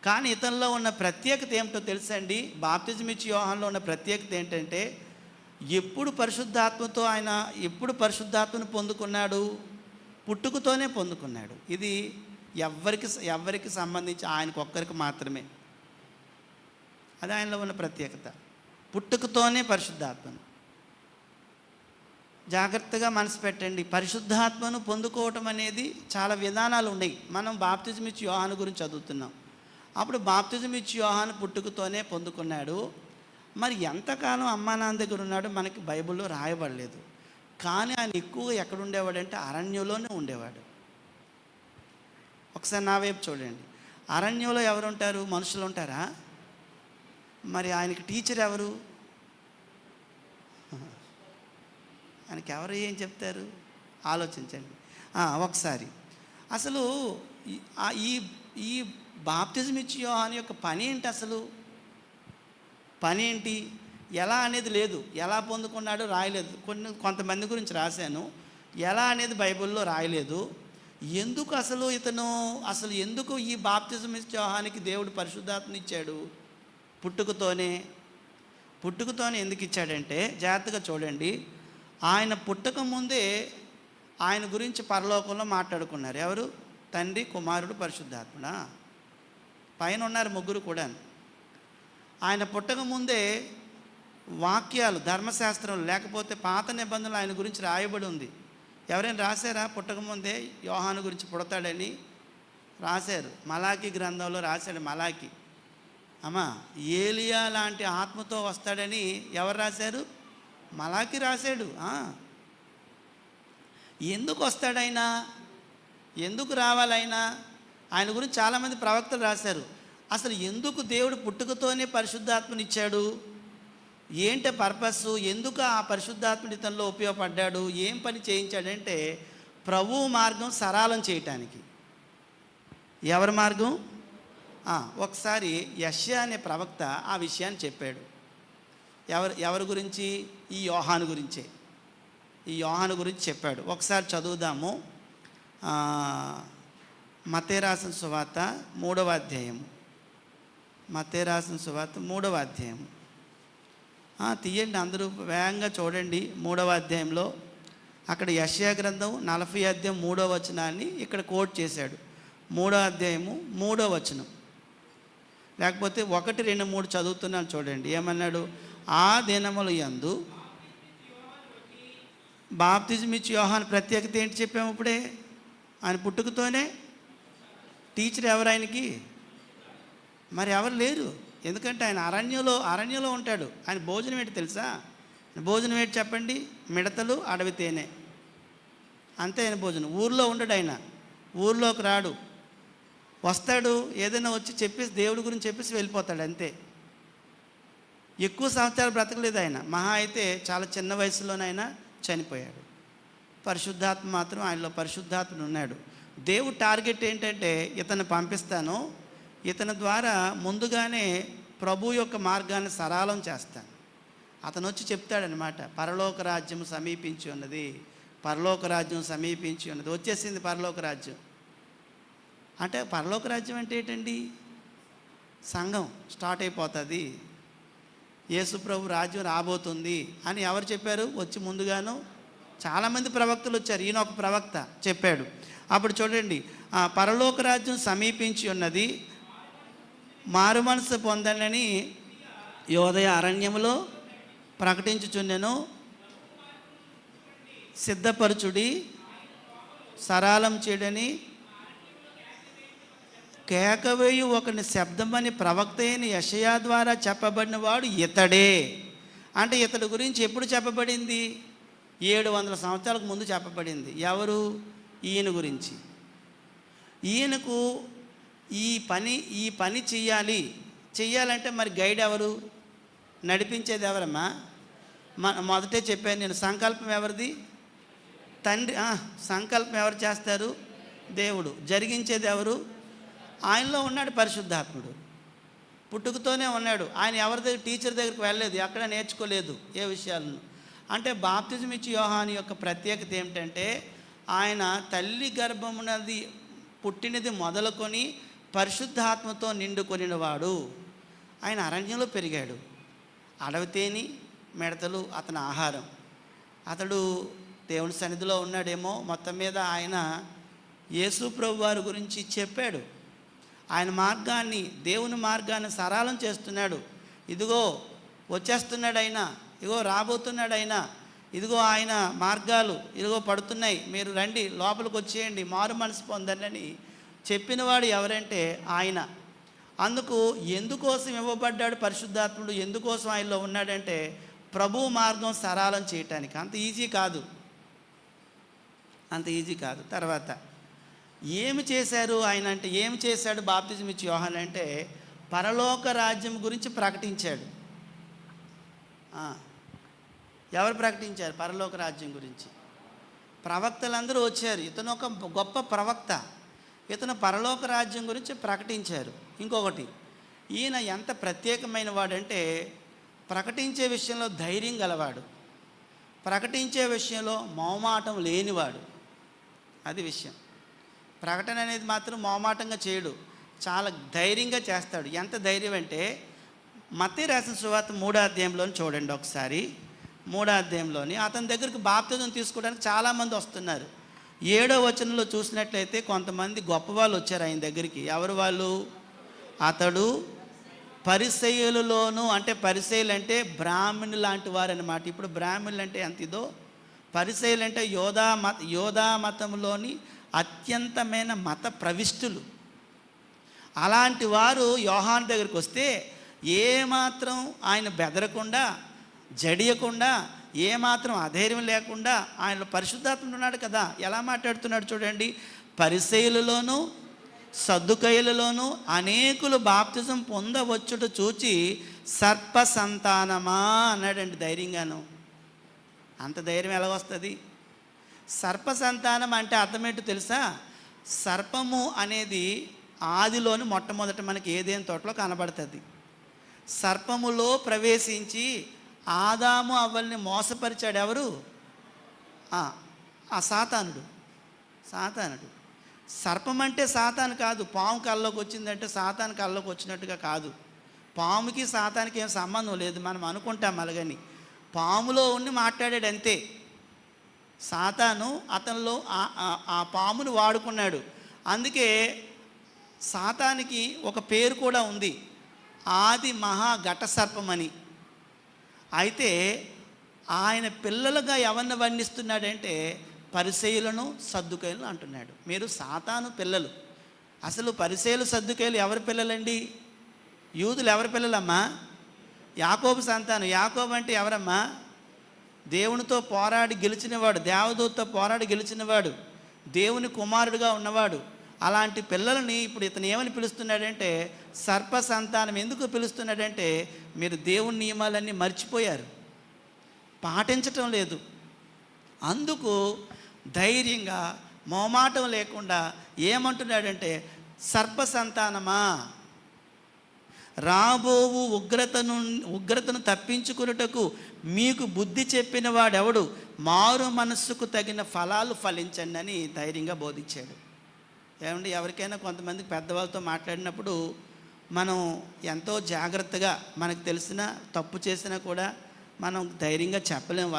S1: కానీ ఇతనిలో ఉన్న ప్రత్యేకత ఏమిటో తెలుసండి? బాప్తిజం ఇచ్చి యోహానులో ఉన్న ప్రత్యేకత ఏంటంటే ఎప్పుడు పరిశుద్ధాత్మను పొందుకున్నాడు? పుట్టుకతోనే పొందుకున్నాడు. ఇది ఎవరికి సంబంధించి ఆయనకు ఒక్కరికి మాత్రమే. అది ఆయనలో ఉన్న ప్రత్యేకత, పుట్టుకతోనే పరిశుద్ధాత్మను. జాగ్రత్తగా మనసు పెట్టండి. పరిశుద్ధాత్మను పొందుకోవటం అనేది చాలా విధానాలు ఉన్నాయి. మనం బాప్తిజం ఇచ్చి యోహాను గురించి చదువుతున్నాం. అప్పుడు బాప్తిజం ఇచ్చి యోహాను పుట్టుకతోనే పొందుకున్నాడు. మరి ఎంతకాలం అమ్మా నాన్న దగ్గర ఉన్నాడు మనకి బైబిల్లో రాయబడలేదు. కానీ ఆయన ఎక్కువగా ఎక్కడ ఉండేవాడంటే అరణ్యంలోనే ఉండేవాడు. ఒకసారి నా వైపు చూడండి. అరణ్యంలో ఎవరు ఉంటారు? మనుషులు ఉంటారా? మరి ఆయనకి టీచర్ ఎవరు? ఆయనకి ఎవరు ఏం చెప్తారు? ఆలోచించండి ఒకసారి. అసలు ఈ బాప్తిజం ఇచ్చి యోహాను యొక్క పని ఏంటి అసలు? పని ఏంటి, ఎలా అనేది లేదు. ఎలా పొందుకున్నాడో రాయలేదు. కొంతమంది గురించి రాశాను, ఎలా అనేది బైబిల్లో రాయలేదు. ఎందుకు అసలు ఇతను ఎందుకు ఈ బాప్తిజం ఇచ్చే యోహానికి దేవుడు పరిశుద్ధాత్మని ఇచ్చాడు? పుట్టుకతోనే ఎందుకు ఇచ్చాడంటే, జాగ్రత్తగా చూడండి, ఆయన పుట్టక ముందే ఆయన గురించి పరలోకంలో మాట్లాడుకున్నారు. ఎవరు? తండ్రి, కుమారుడు, పరిశుద్ధాత్ముడా. పైన ఉన్నారు ముగ్గురు కూడా. ఆయన పుట్టక ముందే వాక్యాలు, ధర్మశాస్త్రం లేకపోతే పాత నిబంధనలు ఆయన గురించి రాయబడి ఉంది. ఎవరైనా రాశారా? పుట్టకముందే యోహాను గురించి పుడతాడని రాశారు. మలాకి గ్రంథంలో రాశాడు. మలాకి ఏలియా లాంటి ఆత్మతో వస్తాడని ఎవరు రాశారు? మలాకి రాశాడు. ఎందుకు వస్తాడైనా, ఎందుకు రావాలైనా, ఆయన గురించి చాలామంది ప్రవక్తలు రాశారు. అసలు ఎందుకు దేవుడు పుట్టుకతోనే పరిశుద్ధాత్మనిచ్చాడు? ఏంటి పర్పస్? ఎందుకు ఆ పరిశుద్ధాత్ముడి తనలో ఉపయోగపడ్డాడు? ఏం పని చేయించాడంటే, ప్రభువు మార్గం సరళం చేయటానికి. ఎవరి మార్గం? ఒకసారి యెషయా అనే ప్రవక్త ఆ విషయాన్ని చెప్పాడు. ఎవరి గురించి? ఈ యోహాను గురించే. ఈ యోహాను గురించి చెప్పాడు. ఒకసారి చదువుదాము. మత్తయి రాసిన సువార్త 3వ అధ్యాయము. మత్తయి రాసిన సువార్త 3వ అధ్యాయం. తీయండి అందరూ, వేగంగా చూడండి. 3వ అధ్యాయంలో అక్కడ యెషయా గ్రంథం 40 అధ్యాయం 3వ వచనాన్ని ఇక్కడ కోట్ చేశాడు. 3వ అధ్యాయము 3వ వచనం, లేకపోతే 1, 2, 3 చదువుతున్నాను చూడండి. ఏమన్నాడు? ఆ దినముల యందు బాప్తిజం ఇచ్చి యోహాను ప్రత్యేకత ఏంటి చెప్పాము ఇప్పుడే. ఆయన పుట్టుకతోనే టీచర్ ఎవరు ఆయనకి? మరి ఎవరు లేరు. ఎందుకంటే ఆయన అరణ్యంలో ఉంటాడు. ఆయన భోజనం ఏంటి తెలుసా? భోజనం ఏంటి చెప్పండి? మిడతలు, అడవి తేనె, అంతే ఆయన భోజనం. ఊర్లో ఉండడు ఆయన, ఊర్లోకి రాడు. వస్తాడు, ఏదైనా వచ్చి చెప్పేసి దేవుడి గురించి చెప్పేసి వెళ్ళిపోతాడు, అంతే. ఎక్కువ సంవత్సరాలు బ్రతకలేదు ఆయన. మహా అయితే చాలా చిన్న వయసులోనైనా చనిపోయాడు. పరిశుద్ధాత్మ మాత్రం ఆయనలో పరిశుద్ధాత్మ ఉన్నాడు. దేవుడు టార్గెట్ ఏంటంటే, ఇతను పంపిస్తాను, ఇతని ద్వారా ముందుగానే ప్రభు యొక్క మార్గాన్ని సరళం చేస్తాను. అతను వచ్చి చెప్తాడనమాట, పరలోక రాజ్యం సమీపించి ఉన్నది, పరలోక రాజ్యం సమీపించి ఉన్నది. వచ్చేసింది పరలోక రాజ్యం. అంటే పరలోక రాజ్యం అంటే ఏంటండి? సంఘం స్టార్ట్ అయిపోతుంది, యేసు ప్రభు రాజ్యం రాబోతుంది అని ఎవరు చెప్పారు? వచ్చి ముందుగాను చాలామంది ప్రవక్తలు వచ్చారు. ఈయన ఒక ప్రవక్త చెప్పాడు. అప్పుడు చూడండి, పరలోక రాజ్యం సమీపించి ఉన్నది, మారు మనసు పొందనని యోదయ అరణ్యములో ప్రకటించుచున్నెను, సిద్ధపరచుడి, సరళం చేయడని కేకవేయు ఒకని శబ్దమని ప్రవక్త అయిన యెషయా ద్వారా చెప్పబడిన వాడు ఇతడే. అంటే ఇతడి గురించి ఎప్పుడు చెప్పబడింది? 700 సంవత్సరాలకు ముందు చెప్పబడింది. ఎవరు? ఈయన గురించి. ఈయనకు ఈ పని చెయ్యాలంటే మరి గైడ్ ఎవరు? నడిపించేది ఎవరమ్మా? మొదటే చెప్పాను నేను, సంకల్పం ఎవరిది? తండ్రి. సంకల్పం ఎవరు చేస్తారు? దేవుడు. జరిగించేది ఎవరు? ఆయనలో ఉన్నాడు పరిశుద్ధాత్ముడు, పుట్టుకతోనే ఉన్నాడు. ఆయన ఎవరి దగ్గర, టీచర్ దగ్గరికి వెళ్ళలేదు, ఎక్కడ నేర్చుకోలేదు ఏ విషయాలను. అంటే బాప్తిజం ఇచ్చి యోహాను యొక్క ప్రత్యేకత ఏమిటంటే, ఆయన తల్లి గర్భమునది పుట్టినది మొదలుకొని పరిశుద్ధాత్మతో నిండుకొనినవాడు. ఆయన అరణ్యంలో పెరిగాడు. అడవి తేనె, మిడతలు అతని ఆహారం. అతడు దేవుని సన్నిధిలో ఉన్నాడేమో. మొత్తం మీద ఆయన యేసు ప్రభు వారి గురించి చెప్పాడు. ఆయన మార్గాన్ని, దేవుని మార్గాన్ని సరళం చేస్తున్నాడు. ఇదిగో వచ్చేస్తున్నాడు ఆయన, ఇదిగో రాబోతున్నాడు ఆయన, ఇదిగో ఆయన మార్గాలు ఇదిగో పడుతున్నాయి, మీరు రండి, లోపలికి వచ్చేయండి, మారు మనసు పొందండి అని చెప్పినవాడు ఎవరంటే ఆయన. అందుకు ఎందుకోసం ఇవ్వబడ్డాడు పరిశుద్ధాత్ముడు, ఎందుకోసం ఆయనలో ఉన్నాడంటే ప్రభు మార్గం సరళం చేయటానికి. అంత ఈజీ కాదు. తర్వాత ఏమి చేశారు ఆయన అంటే, ఏమి చేశాడు బాప్తిజం ఇచ్చి యోహాను అంటే, పరలోక రాజ్యం గురించి ప్రకటించాడు. ఎవరు ప్రకటించారు పరలోక రాజ్యం గురించి? ప్రవక్తలందరూ వచ్చారు. ఇతను ఒక గొప్ప ప్రవక్త. ఇతను పరలోక రాజ్యం గురించి ప్రకటించారు. ఇంకొకటి, ఈయన ఎంత ప్రత్యేకమైన వాడంటే ప్రకటించే విషయంలో ధైర్యం గలవాడు, ప్రకటించే విషయంలో మౌమాటం లేనివాడు. అది విషయం. ప్రకటన అనేది మాత్రం మౌమాటంగా చేయడు, చాలా ధైర్యంగా చేస్తాడు. ఎంత ధైర్యం అంటే మత్తయి రాసిన సువార్త 3వ అధ్యాయంలోని చూడండి ఒకసారి. 3వ అధ్యాయంలోని అతని దగ్గరికి బాప్తిజం తీసుకోవడానికి చాలామంది వస్తున్నారు. 7వ వచనంలో చూసినట్లయితే కొంతమంది గొప్ప వాళ్ళు వచ్చారు ఆయన దగ్గరికి. ఎవరు వాళ్ళు? అతడు పరిసయ్యులలోను, అంటే పరిసయ్యులు అంటే బ్రాహ్మణులు లాంటి వారు అన్నమాట. ఇప్పుడు బ్రాహ్మణులు అంటే ఎంత ఇదో, పరిసయ్యులు అంటే యోధా మతంలోని అత్యంతమైన మత ప్రవిష్టులు. అలాంటి వారు యోహాను దగ్గరికి వస్తే ఏమాత్రం ఆయన బెదరకుండా, జడియకుండా, ఏమాత్రం అధైర్యం లేకుండా, ఆయన పరిశుద్ధాత్ముడు ఉన్నాడు కదా, ఎలా మాట్లాడుతున్నాడు చూడండి. పరిసయ్యులలోను సద్దుకయ్యులలోను అనేకులు బాప్తిజం పొందవచ్చుట చూచి సర్ప సంతానమా అన్నాడండి ధైర్యంగాను. అంత ధైర్యం ఎలా వస్తుంది? సర్ప సంతానం అంటే అర్థం ఏంటో తెలుసా? సర్పము అనేది ఆదిలోని మొట్టమొదట మనకి ఏదేని తోటలో కనబడుతుంది. సర్పములో ప్రవేశించి ఆదాము అవ్వల్ని మోసపరిచాడు ఎవరు? ఆ సాతానుడు. సర్పం అంటే సాతాను కాదు. పాము కల్లోకి వచ్చిందంటే సాతాను కల్లోకి వచ్చినట్టుగా కాదు. పాముకి సాతానికి ఏం సంబంధం లేదు, మనం అనుకుంటాం అలాగని. పాములో ఉండి మాట్లాడాడు అంతే. సాతాను అతనిలో ఆ పామును వాడుకున్నాడు. అందుకే సాతానికి ఒక పేరు కూడా ఉంది, ఆది మహా ఘట సర్పమని. అయితే ఆయన పిల్లలుగా ఎవరిని వర్ణిస్తున్నాడంటే పరిసయ్యులను సద్దుకయ్యులను అంటున్నాడు. మీరు సాతాను పిల్లలు. అసలు పరిసయ్యులు సద్దుకయ్యులు ఎవరి పిల్లలండి? యూదులు ఎవరి పిల్లలమ్మా? యాకోబు సంతానం. యాకోబు అంటే ఎవరమ్మా? దేవునితో పోరాడి గెలిచినవాడు, దేవదూతతో పోరాడి గెలిచినవాడు, దేవుని కుమారుడుగా ఉన్నవాడు. అలాంటి పిల్లలని ఇప్పుడు ఇతను ఏమని పిలుస్తున్నాడంటే సర్ప సంతానం. ఎందుకు పిలుస్తున్నాడంటే మీరు దేవుని నియమాలన్నీ మర్చిపోయారు, పాటించటం లేదు. అందుకు ధైర్యంగా మోమాటం లేకుండా ఏమంటున్నాడంటే సర్ప సంతానమా, రాబోవు ఉగ్రతను తప్పించుకున్నటకు మీకు బుద్ధి చెప్పిన వాడెవడు? మారు మనస్సుకు తగిన ఫలాలు ఫలించండి అని ధైర్యంగా బోధించాడు. ఏమండి, ఎవరికైనా కొంతమందికి పెద్దవాళ్ళతో మాట్లాడినప్పుడు మనం ఎంతో జాగ్రత్తగా, మనకు తెలిసిన తప్పు చేసినా కూడా మనం ధైర్యంగా చెప్పలేం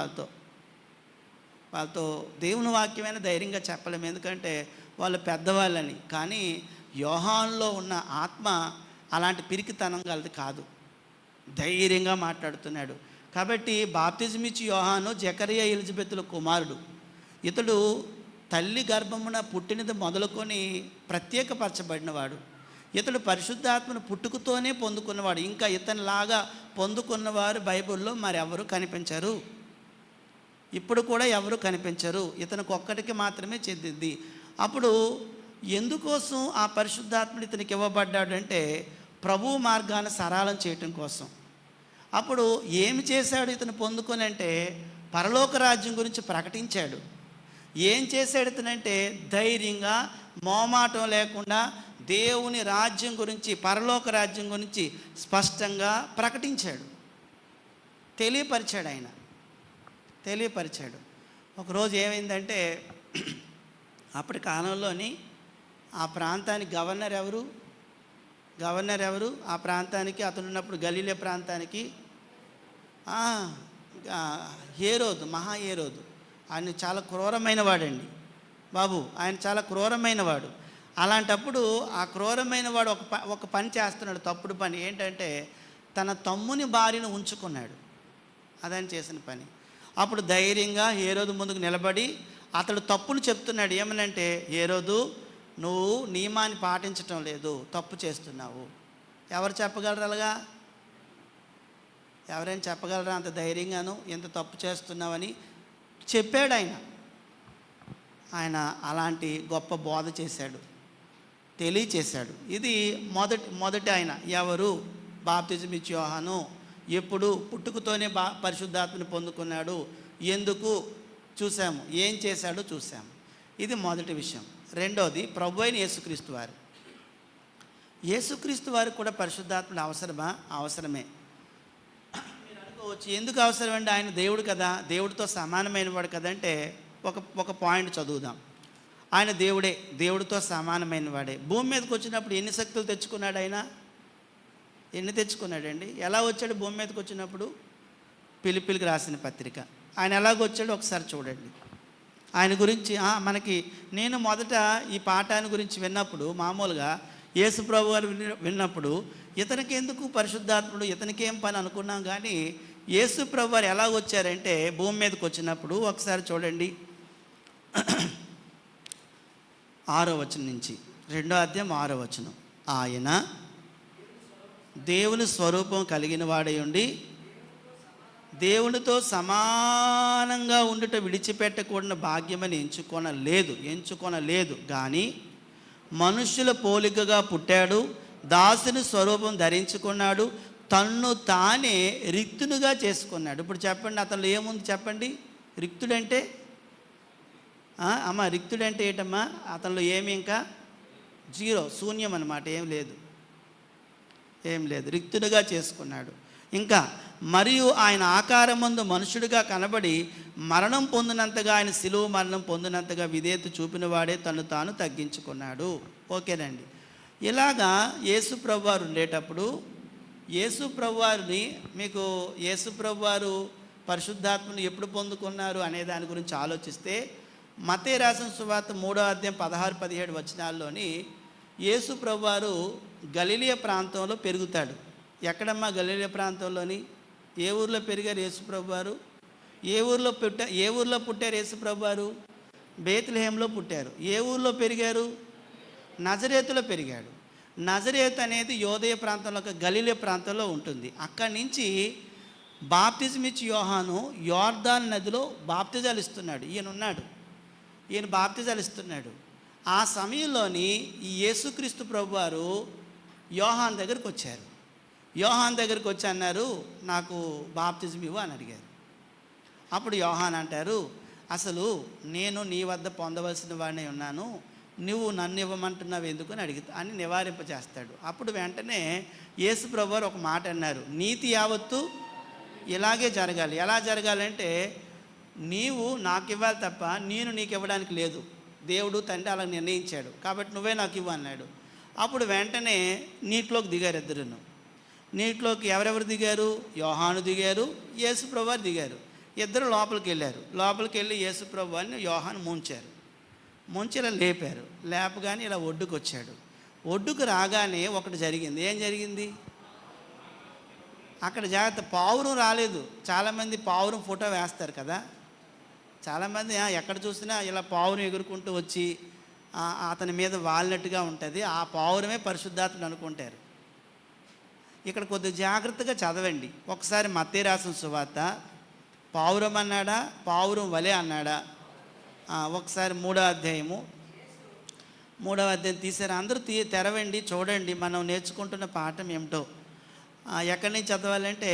S1: వాళ్ళతో దేవుని వాక్యమైన ధైర్యంగా చెప్పలేము, ఎందుకంటే వాళ్ళు పెద్దవాళ్ళని. కానీ యోహానులో ఉన్న ఆత్మ అలాంటి పిరికితనం గలది కాదు, ధైర్యంగా మాట్లాడుతున్నాడు. కాబట్టి బాప్తిజం ఇచ్చి యోహాను జకరియా ఎలిజబెతుల కుమారుడు. ఇతడు తల్లి గర్భమున పుట్టినది మొదలుకొని ప్రత్యేకపరచబడినవాడు. ఇతడు పరిశుద్ధాత్మను పుట్టుకతోనే పొందుకున్నవాడు. ఇంకా ఇతనిలాగా పొందుకున్నవారు బైబిల్లో మరెవరు కనిపించరు, ఇప్పుడు కూడా ఎవరు కనిపించరు. ఇతనికి ఒక్కడికి మాత్రమే చెందింది. అప్పుడు ఎందుకోసం ఆ పరిశుద్ధాత్ముడు ఇతనికి ఇవ్వబడ్డాడు అంటే ప్రభు మార్గాన్ని సరళం చేయటం కోసం. అప్పుడు ఏమి చేశాడు ఇతను పొందుకొని అంటే పరలోక రాజ్యం గురించి ప్రకటించాడు. ఏం చేశాడు ఇతనంటే ధైర్యంగా మోమాటం లేకుండా దేవుని రాజ్యం గురించి, పరలోక రాజ్యం గురించి స్పష్టంగా ప్రకటించాడు, తెలియపరిచాడు. ఒకరోజు ఏమైందంటే అప్పటి కాలంలోని ఆ ప్రాంతానికి గవర్నర్ ఎవరు? ఆ ప్రాంతానికి అతను ఉన్నప్పుడు గలీలే ప్రాంతానికి హేరోదు, మహాహేరోదు. ఆయన చాలా క్రూరమైన వాడండి బాబు, ఆయన చాలా క్రూరమైన వాడు. అలాంటప్పుడు ఆ క్రూరమైన వాడు ఒక పని చేస్తున్నాడు, తప్పుడు పని. ఏంటంటే తన తమ్ముని భార్యను ఉంచుకున్నాడు, అదని చేసిన పని. అప్పుడు ధైర్యంగా హేరోదు ముందుకు నిలబడి అతడు తప్పులు చెప్తున్నాడు. ఏమనంటే, హేరోదు, నువ్వు నియమాన్ని పాటించటం లేదు, తప్పు చేస్తున్నావు. ఎవరు చెప్పగలరు అలాగా? ఎవరైనా చెప్పగలరా అంత ధైర్యంగాను ఎంత తప్పు చేస్తున్నావని చెప్పాడు ఆయన అలాంటి గొప్ప బోధ చేశాడు, తెలియచేశాడు. ఇది మొదటి ఆయన ఎవరు? బాప్తిజం ఇచ్చే యోహాను. ఎప్పుడు? పుట్టుకతోనే పరిశుద్ధాత్మని పొందుకున్నాడు. ఎందుకు? చూసాము. ఏం చేశాడో చూసాము. ఇది మొదటి విషయం. రెండోది ప్రభు అయిన యేసుక్రీస్తు వారు. యేసుక్రీస్తు వారికి కూడా పరిశుద్ధాత్ముడు అవసరమా? అవసరమే. మీరు అనుకోవచ్చు, ఎందుకు అవసరం అండి? ఆయన దేవుడు కదా, దేవుడితో సమానమైన వాడు కదంటే ఒక పాయింట్ చదువుదాం. ఆయన దేవుడే, దేవుడితో సమానమైన వాడే. భూమి మీదకి వచ్చినప్పుడు ఎన్ని శక్తులు తెచ్చుకున్నాడు ఆయన? ఎన్ని తెచ్చుకున్నాడండి? ఎలా వచ్చాడు భూమి మీదకి వచ్చినప్పుడు? పిలిపిలికి రాసిన పత్రిక. ఆయన ఎలాగొచ్చాడు ఒకసారి చూడండి. ఆయన గురించి మనకి, నేను మొదట ఈ పాఠాన్ని గురించి విన్నప్పుడు, మామూలుగా యేసు ప్రభు గారు విన్నప్పుడు ఇతనికి ఎందుకు పరిశుద్ధాత్ముడు, ఇతనికేం పని అనుకున్నాం. కానీ యేసు ప్రభు వారు ఎలా వచ్చారంటే భూమి మీదకి వచ్చినప్పుడు ఒకసారి చూడండి. 6వ వచనం నుంచి 2వ అధ్యాయం 6వ వచనం. ఆయన దేవుని స్వరూపం కలిగిన వాడై ఉండి దేవునితో సమానంగా ఉండుట విడిచిపెట్టకూడని భాగ్యమని ఎంచుకొనలేదు కానీ మనుష్యుల పోలికగా పుట్టాడు, దాసుని స్వరూపం ధరించుకున్నాడు, తన్ను తానే రిక్తునిగా చేసుకున్నాడు. ఇప్పుడు చెప్పండి, అతను ఏముంది చెప్పండి? రిక్తుడంటే రిక్తుడంటే ఏంటమ్మా? అతనిలో ఏమి ఇంకా జీరో, శూన్యం అన్నమాట. ఏం లేదు, రిక్తుడిగా చేసుకున్నాడు. ఇంకా మరియు ఆయన ఆకారమందు మనుషుడిగా కనబడి మరణం పొందినంతగా, ఆయన శిలువ మరణం పొందినంతగా విధేయత చూపిన వాడే తను తాను తగ్గించుకున్నాడు. ఓకేనండి. ఇలాగా యేసు ప్రభువారు ఉండేటప్పుడు, యేసు ప్రభువారిని, మీకు యేసు ప్రభువారు పరిశుద్ధాత్మను ఎప్పుడు పొందుకున్నారు అనే దాని గురించి ఆలోచిస్తే, మత్తయి రాసిన సువార్త 3వ అధ్యాయం 16-17 వచనాల్లోని యేసు ప్రభువారు గలిలయ ప్రాంతంలో పెరుగుతాడు. ఎక్కడమ్మా గలిలయ ప్రాంతంలోని? ఏ ఊర్లో పెరిగారు యేసు ప్రభువారు? ఏ ఊర్లో పుట్టారు యేసు ప్రభువారు? బేత్లెహేంలో పుట్టారు. ఏ ఊర్లో పెరిగారు? నజరేతులో పెరిగాడు. నజరేతు అనేది యోదయ ప్రాంతంలో, గలిలయ ప్రాంతంలో ఉంటుంది. అక్కడి నుంచి బాప్తిజం ఇచ్చి యోహాను యోర్దాను నదిలో బాప్తిజాలు ఇస్తున్నాడు. ఈయన బాప్తిజాలు ఇస్తున్నాడు. ఆ సమయంలోని ఈ యేసుక్రీస్తు ప్రభువారు యోహాన్ దగ్గరికి వచ్చారు. యోహాన్ దగ్గరికి వచ్చి అన్నారు, నాకు బాప్తిజం ఇవ్వు అని అడిగారు. అప్పుడు యోహాన్ అంటారు, అసలు నేను నీ వద్ద పొందవలసిన వాడినే ఉన్నాను, నువ్వు నన్ను ఇవ్వమంటున్నావు ఎందుకు అని నివారింపచేస్తాడు. అప్పుడు వెంటనే యేసు ప్రభువారు ఒక మాట అన్నారు, నీతి యావత్తు ఇలాగే జరగాలి. ఎలా జరగాలంటే, నీవు నాకు ఇవ్వాలి తప్ప నేను నీకు ఇవ్వడానికి లేదు. దేవుడు తండ్రి అలా నిర్ణయించాడు, కాబట్టి నువ్వే నాకు ఇవ్వు అన్నాడు. అప్పుడు వెంటనే నీటిలోకి దిగారు ఇద్దరును. నీటిలోకి ఎవరెవరు దిగారు? యోహాను దిగారు, యేసు ప్రభువారు దిగారు. ఇద్దరు లోపలికి వెళ్ళారు. లోపలికి వెళ్ళి యేసు ప్రభువారిని యోహాను ముంచి ఇలా లేపారు. లేపగానే ఇలా ఒడ్డుకు వచ్చాడు. ఒడ్డుకు రాగానే ఒకటి జరిగింది. ఏం జరిగింది? అక్కడ జాగ్రత్త, పావురం రాలేదు. చాలామంది పావురం ఫోటో వేస్తారు కదా, చాలామంది ఎక్కడ చూసినా ఇలా పావురం ఎగురుకుంటూ వచ్చి అతని మీద వాలినట్టుగా ఉంటుంది. ఆ పావురమే పరిశుద్ధాత్ముడు అనుకుంటారు. ఇక్కడ కొద్దిగా జాగ్రత్తగా చదవండి ఒకసారి. మత్తయి రాసిన సువార్త పావురం అన్నాడా, పావురం వలె అన్నాడా? ఒకసారి 3వ అధ్యాయం తీసారు. అందరూ తెరవండి, చూడండి మనం నేర్చుకుంటున్న పాఠం ఏమిటో. ఎక్కడి నుంచి చదవాలంటే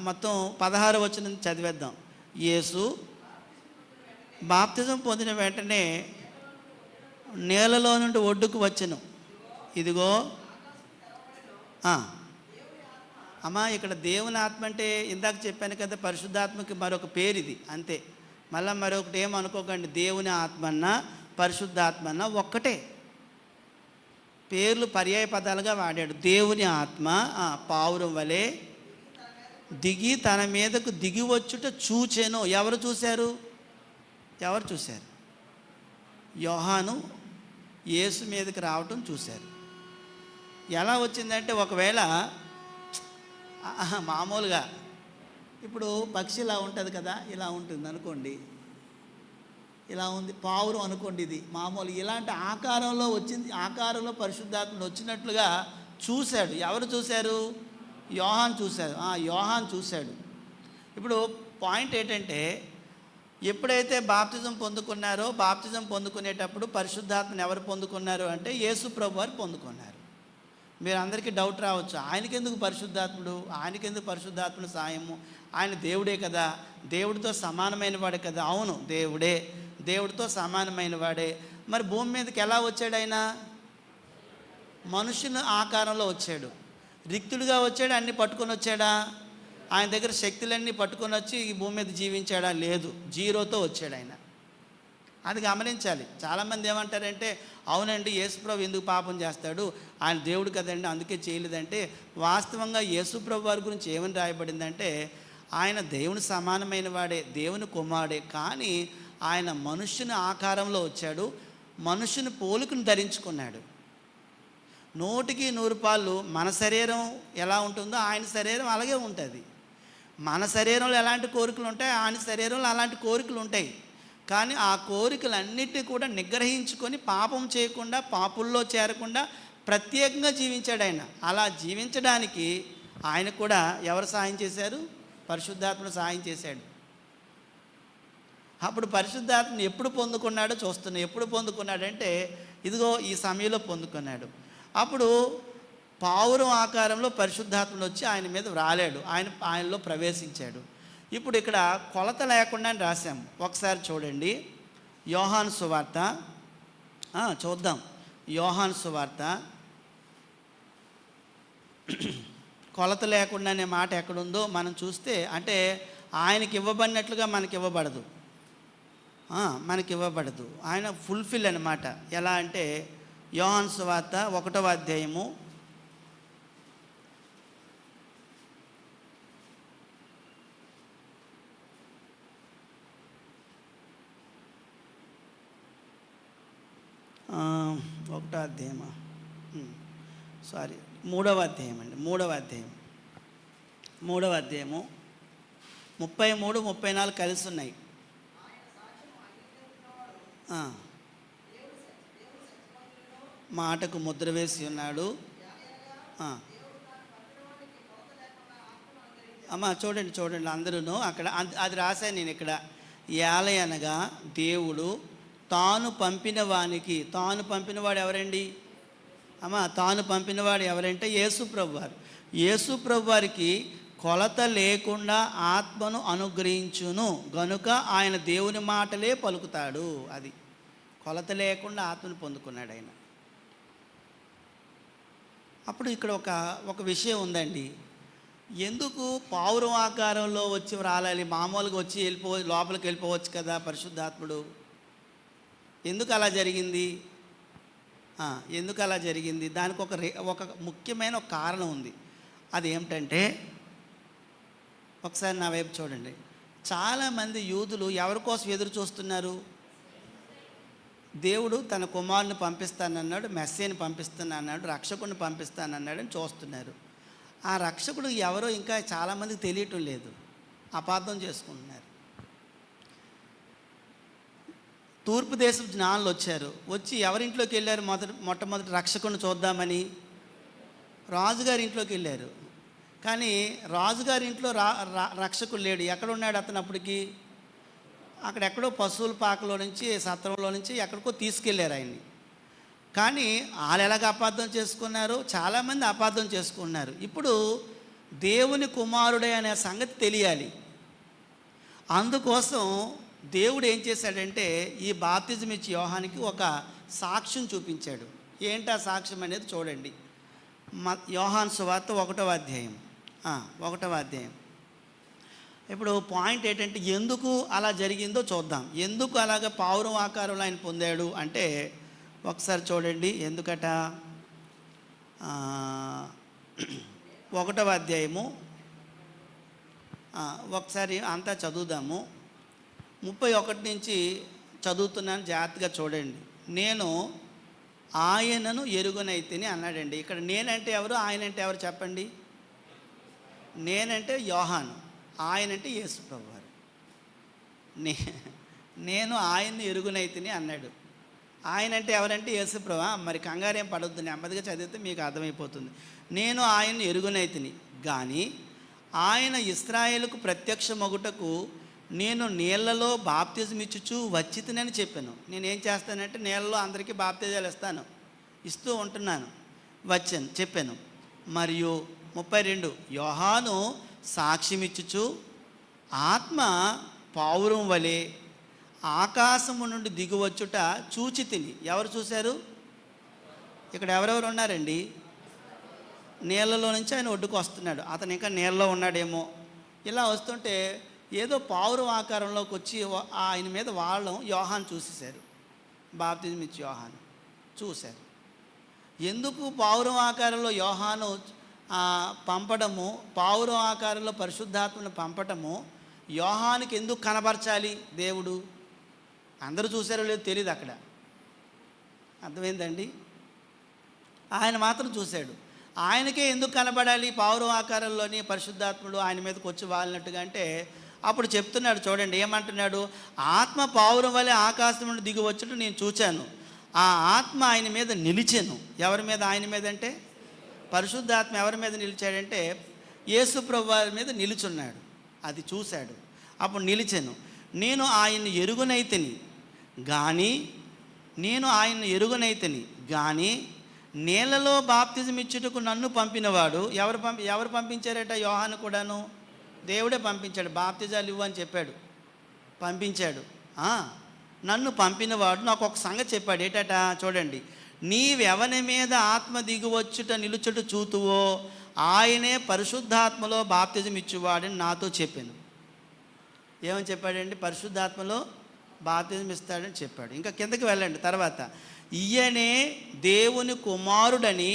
S1: మొత్తం 16వ వచనం చదివేద్దాం. యేసు బాప్తిజం పొందిన వెంటనే నేలలో నుండి ఒడ్డుకు వచ్చెను. ఇదిగో అమ్మా, ఇక్కడ దేవుని ఆత్మ అంటే ఇందాక చెప్పాను కదా, పరిశుద్ధాత్మకి మరొక పేరు ఇది, అంతే. మళ్ళీ మరొకటి ఏమనుకోకండి, దేవుని ఆత్మన్నా పరిశుద్ధాత్మన్నా ఒక్కటే, పేర్లు పర్యాయ పదాలుగా వాడాడు. దేవుని ఆత్మ పావురం వలె దిగి తన మీదకు దిగి వచ్చుట చూచెను. ఎవరు చూశారు? యోహాను యేసు మీదకి రావటం చూశారు. ఎలా వచ్చిందంటే, ఒకవేళ మామూలుగా ఇప్పుడు పక్షి ఇలా ఉంటుంది కదా, ఇలా ఉంటుంది అనుకోండి, ఇలా ఉంది పావురం అనుకోండి, ఇది మామూలు ఇలాంటి ఆకారంలో వచ్చింది. ఆకారంలో పరిశుద్ధాత్ముడు వచ్చినట్లుగా చూశాడు. ఎవరు చూశారు? యోహాన్ చూశాడు. ఇప్పుడు పాయింట్ ఏంటంటే, ఎప్పుడైతే బాప్తిజం పొందుకున్నారో, బాప్తిజం పొందుకునేటప్పుడు పరిశుద్ధాత్మని ఎవరు పొందుకున్నారు అంటే యేసు ప్రభు వారు పొందుకున్నారు. మీరు అందరికీ డౌట్ రావచ్చు, ఆయనకెందుకు పరిశుద్ధాత్ముడు సాయము? ఆయన దేవుడే కదా, దేవుడితో సమానమైన వాడే కదా. అవును, దేవుడే. దేవుడితో సమానమైన వాడే. మరి భూమి మీదకి ఎలా వచ్చాడు ఆయన? మనుషుని ఆకారంలో వచ్చాడు. రిక్తుడిగా వచ్చాడు, అన్నీ పట్టుకొని వచ్చాడా? ఆయన దగ్గర శక్తులన్నీ పట్టుకొని వచ్చి ఈ భూమి మీద జీవించాడా? లేదు, జీరోతో వచ్చాడు ఆయన. అది గమనించాలి. చాలామంది ఏమంటారంటే, అవునండి యేసుప్రభు ఎందుకు పాపం చేస్తాడు, ఆయన దేవుడు కదండి అందుకే చేయలేదంటే, వాస్తవంగా యేసుప్రభు వారి గురించి ఏమని రాయబడిందంటే, ఆయన దేవుని సమానమైన వాడే, దేవుని కుమారుడే, కానీ ఆయన మనుష్యుని ఆకారంలో వచ్చాడు, మనుషుని పోలికను ధరించుకున్నాడు. 100కి 100 పాళ్ళు మన శరీరం ఎలా ఉంటుందో ఆయన శరీరం అలాగే ఉంటుంది. మన శరీరంలో ఎలాంటి కోరికలు ఉంటాయి, ఆయన శరీరంలో అలాంటి కోరికలు ఉంటాయి. కానీ ఆ కోరికలన్నిటినీ కూడా నిగ్రహించుకొని పాపం చేయకుండా, పాపుల్లో చేరకుండా ప్రత్యేకంగా జీవించాడు ఆయన. అలా జీవించడానికి ఆయన కూడా ఎవరు సహాయం చేశారు? పరిశుద్ధాత్మను సహాయం చేశాడు. అప్పుడు పరిశుద్ధాత్మను ఎప్పుడు పొందుకున్నాడో చూస్తున్నాడు. ఎప్పుడు పొందుకున్నాడంటే, ఇదిగో ఈ సమయంలో పొందుకున్నాడు. అప్పుడు పావురం ఆకారంలో పరిశుద్ధాత్మను వచ్చి ఆయన మీద రాలేడు, ఆయనలో ప్రవేశించాడు. ఇప్పుడు ఇక్కడ కొలత లేకుండా అని రాశాము. ఒకసారి చూడండి, యోహాను సువార్త చూద్దాం. యోహాను సువార్త కొలత లేకుండా అనే మాట ఎక్కడుందో మనం చూస్తే, అంటే ఆయనకి ఇవ్వబడినట్లుగా మనకి ఇవ్వబడదు, ఆయన ఫుల్ఫిల్ అన్నమాట. ఎలా అంటే యోహాను సువార్త 1వ అధ్యాయము 3వ అధ్యాయము 33, 34 కలిసి ఉన్నాయి. మాటకు ముద్ర వేసి ఉన్నాడు. అమ్మా చూడండి అందరూ అక్కడ అది రాశాను నేను ఇక్కడ. ఏలయనగా దేవుడు తాను పంపిన పంపినవాడు ఎవరండి అమ్మా? తాను పంపినవాడు ఎవరంటే యేసుప్రభు వారు. యేసుప్రభు వారికి కొలత లేకుండా ఆత్మను అనుగ్రహించును గనుక ఆయన దేవుని మాటలే పలుకుతాడు. అది కొలత లేకుండా ఆత్మను పొందుకున్నాడు ఆయన. అప్పుడు ఇక్కడ ఒక విషయం ఉందండి. ఎందుకు పావురం ఆకారంలో వచ్చి రాలాలి? మామూలుగా వచ్చి లోపలికి వెళ్ళిపోవచ్చు కదా పరిశుద్ధాత్ముడు. ఎందుకు అలా జరిగింది? దానికి ఒక ముఖ్యమైన కారణం ఉంది. అది ఏమిటంటే, ఒకసారి నా వైపు చూడండి. చాలామంది యూదులు ఎవరి కోసం ఎదురు చూస్తున్నారు? దేవుడు తన కుమారుని పంపిస్తానన్నాడు, మెస్సీని పంపిస్తానన్నాడు, రక్షకుడిని పంపిస్తానన్నాడు అని చూస్తున్నారు. ఆ రక్షకుడు ఎవరో ఇంకా చాలామందికి తెలియటం లేదు, అపార్థం చేసుకుంటున్నారు. తూర్పు దేశపు జ్ఞానులు వచ్చి ఎవరింట్లోకి వెళ్ళారు? మొట్టమొదటి రక్షకుడిని చూద్దామని రాజుగారి ఇంట్లోకి వెళ్ళారు. కానీ రాజుగారి ఇంట్లో రక్షకుడు లేడు. ఎక్కడున్నాడు అతను? అప్పటికి అక్కడెక్కడో పశువుల పాకలో నుంచి, సత్రంలో నుంచి ఎక్కడికో తీసుకెళ్ళారు ఆయన్ని. కానీ వాళ్ళు ఎలాగ అపార్థం చేసుకున్నారు? చాలామంది అపార్థం చేసుకున్నారు. ఇప్పుడు దేవుని కుమారుడే అనే సంగతి తెలియాలి. అందుకోసం దేవుడు ఏం చేశాడంటే, ఈ బాప్తిజం ఇచ్చి యోహానికి ఒక సాక్ష్యం చూపించాడు. ఏంటి ఆ సాక్ష్యం అనేది చూడండి. యోహాను సువార్త 1వ అధ్యాయం. ఇప్పుడు పాయింట్ ఏంటంటే, ఎందుకు అలా జరిగిందో చూద్దాం. ఎందుకు అలాగ పావురం ఆకారంలో ఆయన పొందాడు అంటే, ఒకసారి చూడండి. ఎందుకట 1వ అధ్యాయము ఒకసారి అంతా చదువుదాము. 31 నుంచి చదువుతున్నాను, జాగ్రత్తగా చూడండి. నేను ఆయనను ఎరుగనైతిని అన్నాడండి. ఇక్కడ నేనంటే ఎవరు, ఆయనంటే ఎవరు చెప్పండి? నేనంటే యోహాను, ఆయనంటే యేసుప్రభు వారు. నేను ఆయన్ని ఎరుగునైతిని అన్నాడు. ఆయనంటే ఎవరంటే యేసుప్రభు. మరి కంగారేం పడొద్దు, నెమ్మదిగా చదివితే మీకు అర్థమైపోతుంది. నేను ఆయన్ని ఎరుగునైతిని కానీ ఆయన ఇశ్రాయేలుకు ప్రత్యక్షమగుటకు నేను నీళ్లలో బాప్తిజం ఇచ్చుచూ వచ్చితినని చెప్పాను. నేనేం చేస్తానంటే నీళ్ళలో అందరికీ బాప్తిజాలు ఇస్తూ ఉంటున్నాను, చెప్పాను. మరియు 32 యోహాను సాక్ష్యం ఇచ్చుచు ఆత్మ పావురం వలె ఆకాశము నుండి దిగువచ్చుట చూచి తిని. ఎవరు చూశారు? ఇక్కడ ఎవరెవరు ఉన్నారండి? నీళ్ళలో నుంచి ఆయన ఒడ్డుకు వస్తున్నాడు. అతను ఇంకా నీళ్ళలో ఉన్నాడేమో. ఇలా వస్తుంటే ఏదో పావురం ఆకారంలోకి వచ్చి ఆయన మీద వాళ్ళం యోహాను చూసేశారు. బాప్తిజం ఇచ్చి యోహాను చూశారు. ఎందుకు పావురం ఆకారంలో యోహాను పంపడము, పావురం ఆకారంలో పరిశుద్ధాత్మను పంపటము యోహానుకి ఎందుకు కనబరచాలి దేవుడు? అందరూ చూసారో లేదో తెలియదు అక్కడ. అర్థమైందండి? ఆయన మాత్రం చూశాడు. ఆయనకే ఎందుకు కనబడాలి పావురం ఆకారంలోని పరిశుద్ధాత్ముడు ఆయన మీదకి వచ్చి వాలినట్టుగా అంటే అప్పుడు చెప్తున్నాడు చూడండి, ఏమంటున్నాడు? ఆత్మ పావురం వలె ఆకాశం నుండి దిగి వచ్చుట నేను చూచాను, ఆ ఆత్మ ఆయన మీద నిలిచాను. ఎవరి మీద? ఆయన మీద అంటే పరిశుద్ధాత్మ ఎవరి మీద నిలిచాడంటే యేసు ప్రభువు వారి మీద నిలుచున్నాడు. అది చూశాడు. అప్పుడు నిలిచాను. నేను ఆయన్ని ఎరుగునైతిని కానీ నీళ్ళలో బాప్తిజం ఇచ్చుటకు నన్ను పంపినవాడు. ఎవరు పంపించారట? యోహాను కూడాను దేవుడే పంపించాడు. బాప్తిజాలు ఇవ్వు అని చెప్పాడు, పంపించాడు. నన్ను పంపినవాడు నాకు ఒక సంగతి చెప్పాడు. ఏటట చూడండి, నీవెవని మీద ఆత్మ దిగువచ్చుట నిలుచుట చూతువో ఆయనే పరిశుద్ధాత్మలో బాప్తిజం ఇచ్చువాడని నాతో చెప్పాను. ఏమని చెప్పాడండి? పరిశుద్ధాత్మలో బాప్తిజం ఇస్తాడని చెప్పాడు. ఇంకా కిందకి వెళ్ళండి. తర్వాత, ఈయనే దేవుని కుమారుడని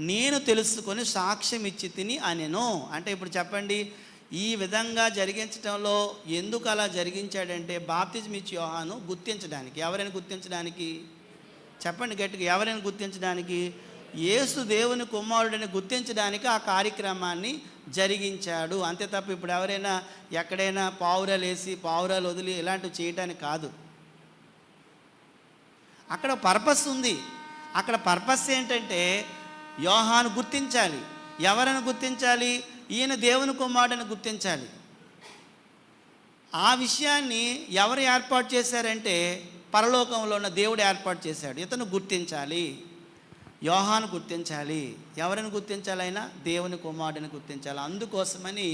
S1: నేను తెలుసుకొని సాక్ష్యం ఇచ్చి తిని అనెను. అంటే ఇప్పుడు చెప్పండి, ఈ విధంగా జరిగించడంలో ఎందుకు అలా జరిగించాడంటే బాప్తిజం ఇచ్చి యోహాను గుర్తించడానికి. ఎవరైనా గుర్తించడానికి? చెప్పండి గట్టిగా, ఎవరైనా గుర్తించడానికి? యేసు దేవుని కుమారుడిని గుర్తించడానికి ఆ కార్యక్రమాన్ని జరిగించాడు. అంతే తప్ప ఇప్పుడు ఎవరైనా ఎక్కడైనా పావురాలు వేసి పావురాలు వదిలి ఇలాంటివి చేయడానికి కాదు. అక్కడ పర్పస్ ఉంది. అక్కడ పర్పస్ ఏంటంటే యోహాను గుర్తించాలి. ఎవరైనా గుర్తించాలి? ఈయన దేవుని కుమారుడిని గుర్తించాలి. ఆ విషయాన్ని ఎవరు ఏర్పాటు చేశారంటే పరలోకంలో ఉన్న దేవుడు ఏర్పాటు చేశాడు. ఇతను గుర్తించాలి, యోహాను గుర్తించాలి. ఎవరిని గుర్తించాలి? ఆయన దేవుని కుమారుడిని గుర్తించాలి. అందుకోసమని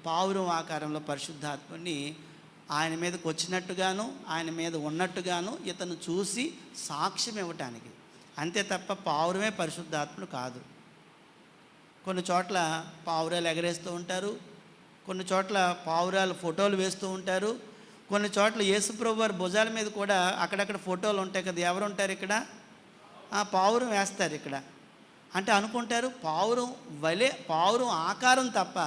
S1: పావురం ఆకారంలో పరిశుద్ధాత్మని ఆయన మీదకి వచ్చినట్టుగాను ఆయన మీద ఉన్నట్టుగాను ఇతను చూసి సాక్ష్యం ఇవ్వటానికి. అంతే తప్ప పావురమే పరిశుద్ధాత్ముడు కాదు. కొన్ని చోట్ల పావురాలు ఎగరేస్తూ ఉంటారు, కొన్ని చోట్ల పావురాలు ఫోటోలు వేస్తూ ఉంటారు, కొన్ని చోట్ల యేసుప్రభు వారి భుజాల మీద కూడా అక్కడక్కడ ఫోటోలు ఉంటాయి కదా. ఎవరు ఉంటారు ఇక్కడ? పావురం వేస్తారు ఇక్కడ. అంటే అనుకుంటారు పావురం వలె, పావురం ఆకారం తప్ప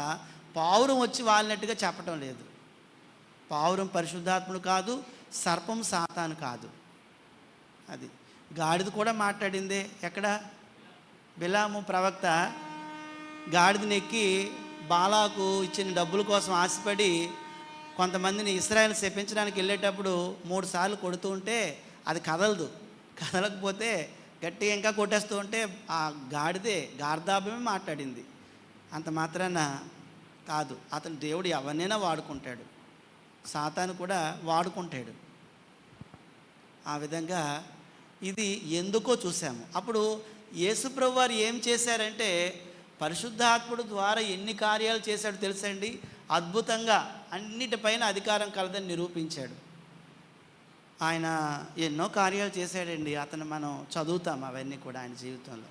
S1: పావురం వచ్చి వాలినట్టుగా చెప్పటం లేదు. పావురం పరిశుద్ధాత్ముడు కాదు, సర్పం సాతాను కాదు. అది గాడిద కూడా మాట్లాడిందే. ఎక్కడ? బిలాము ప్రవక్త గాడిదని ఎక్కి బాలాకు ఇచ్చిన డబ్బుల కోసం ఆశపడి కొంతమందిని ఇశ్రాయేలు శపించడానికి వెళ్ళేటప్పుడు 3 సార్లు కొడుతూ ఉంటే అది కదలదు. కదలకపోతే గట్టిగా ఇంకా కొట్టేస్తూ ఉంటే ఆ గార్ధాభమే మాట్లాడింది. అంత మాత్రాన కాదు. అతను దేవుడు ఎవరినైనా వాడుకుంటాడు, సాతాను కూడా వాడుకుంటాడు. ఆ విధంగా ఇది ఎందుకో చూసాము. అప్పుడు యేసుప్రభు వారు ఏం చేశారంటే పరిశుద్ధాత్ముడు ద్వారా ఎన్ని కార్యాలు చేశాడు తెలుసండి? అద్భుతంగా అన్నిటిపైన అధికారం కలదని నిరూపించాడు. ఆయన ఎన్నో కార్యాలు చేశాడండి. అతను మనం చదువుతాం అవన్నీ కూడా ఆయన జీవితంలో.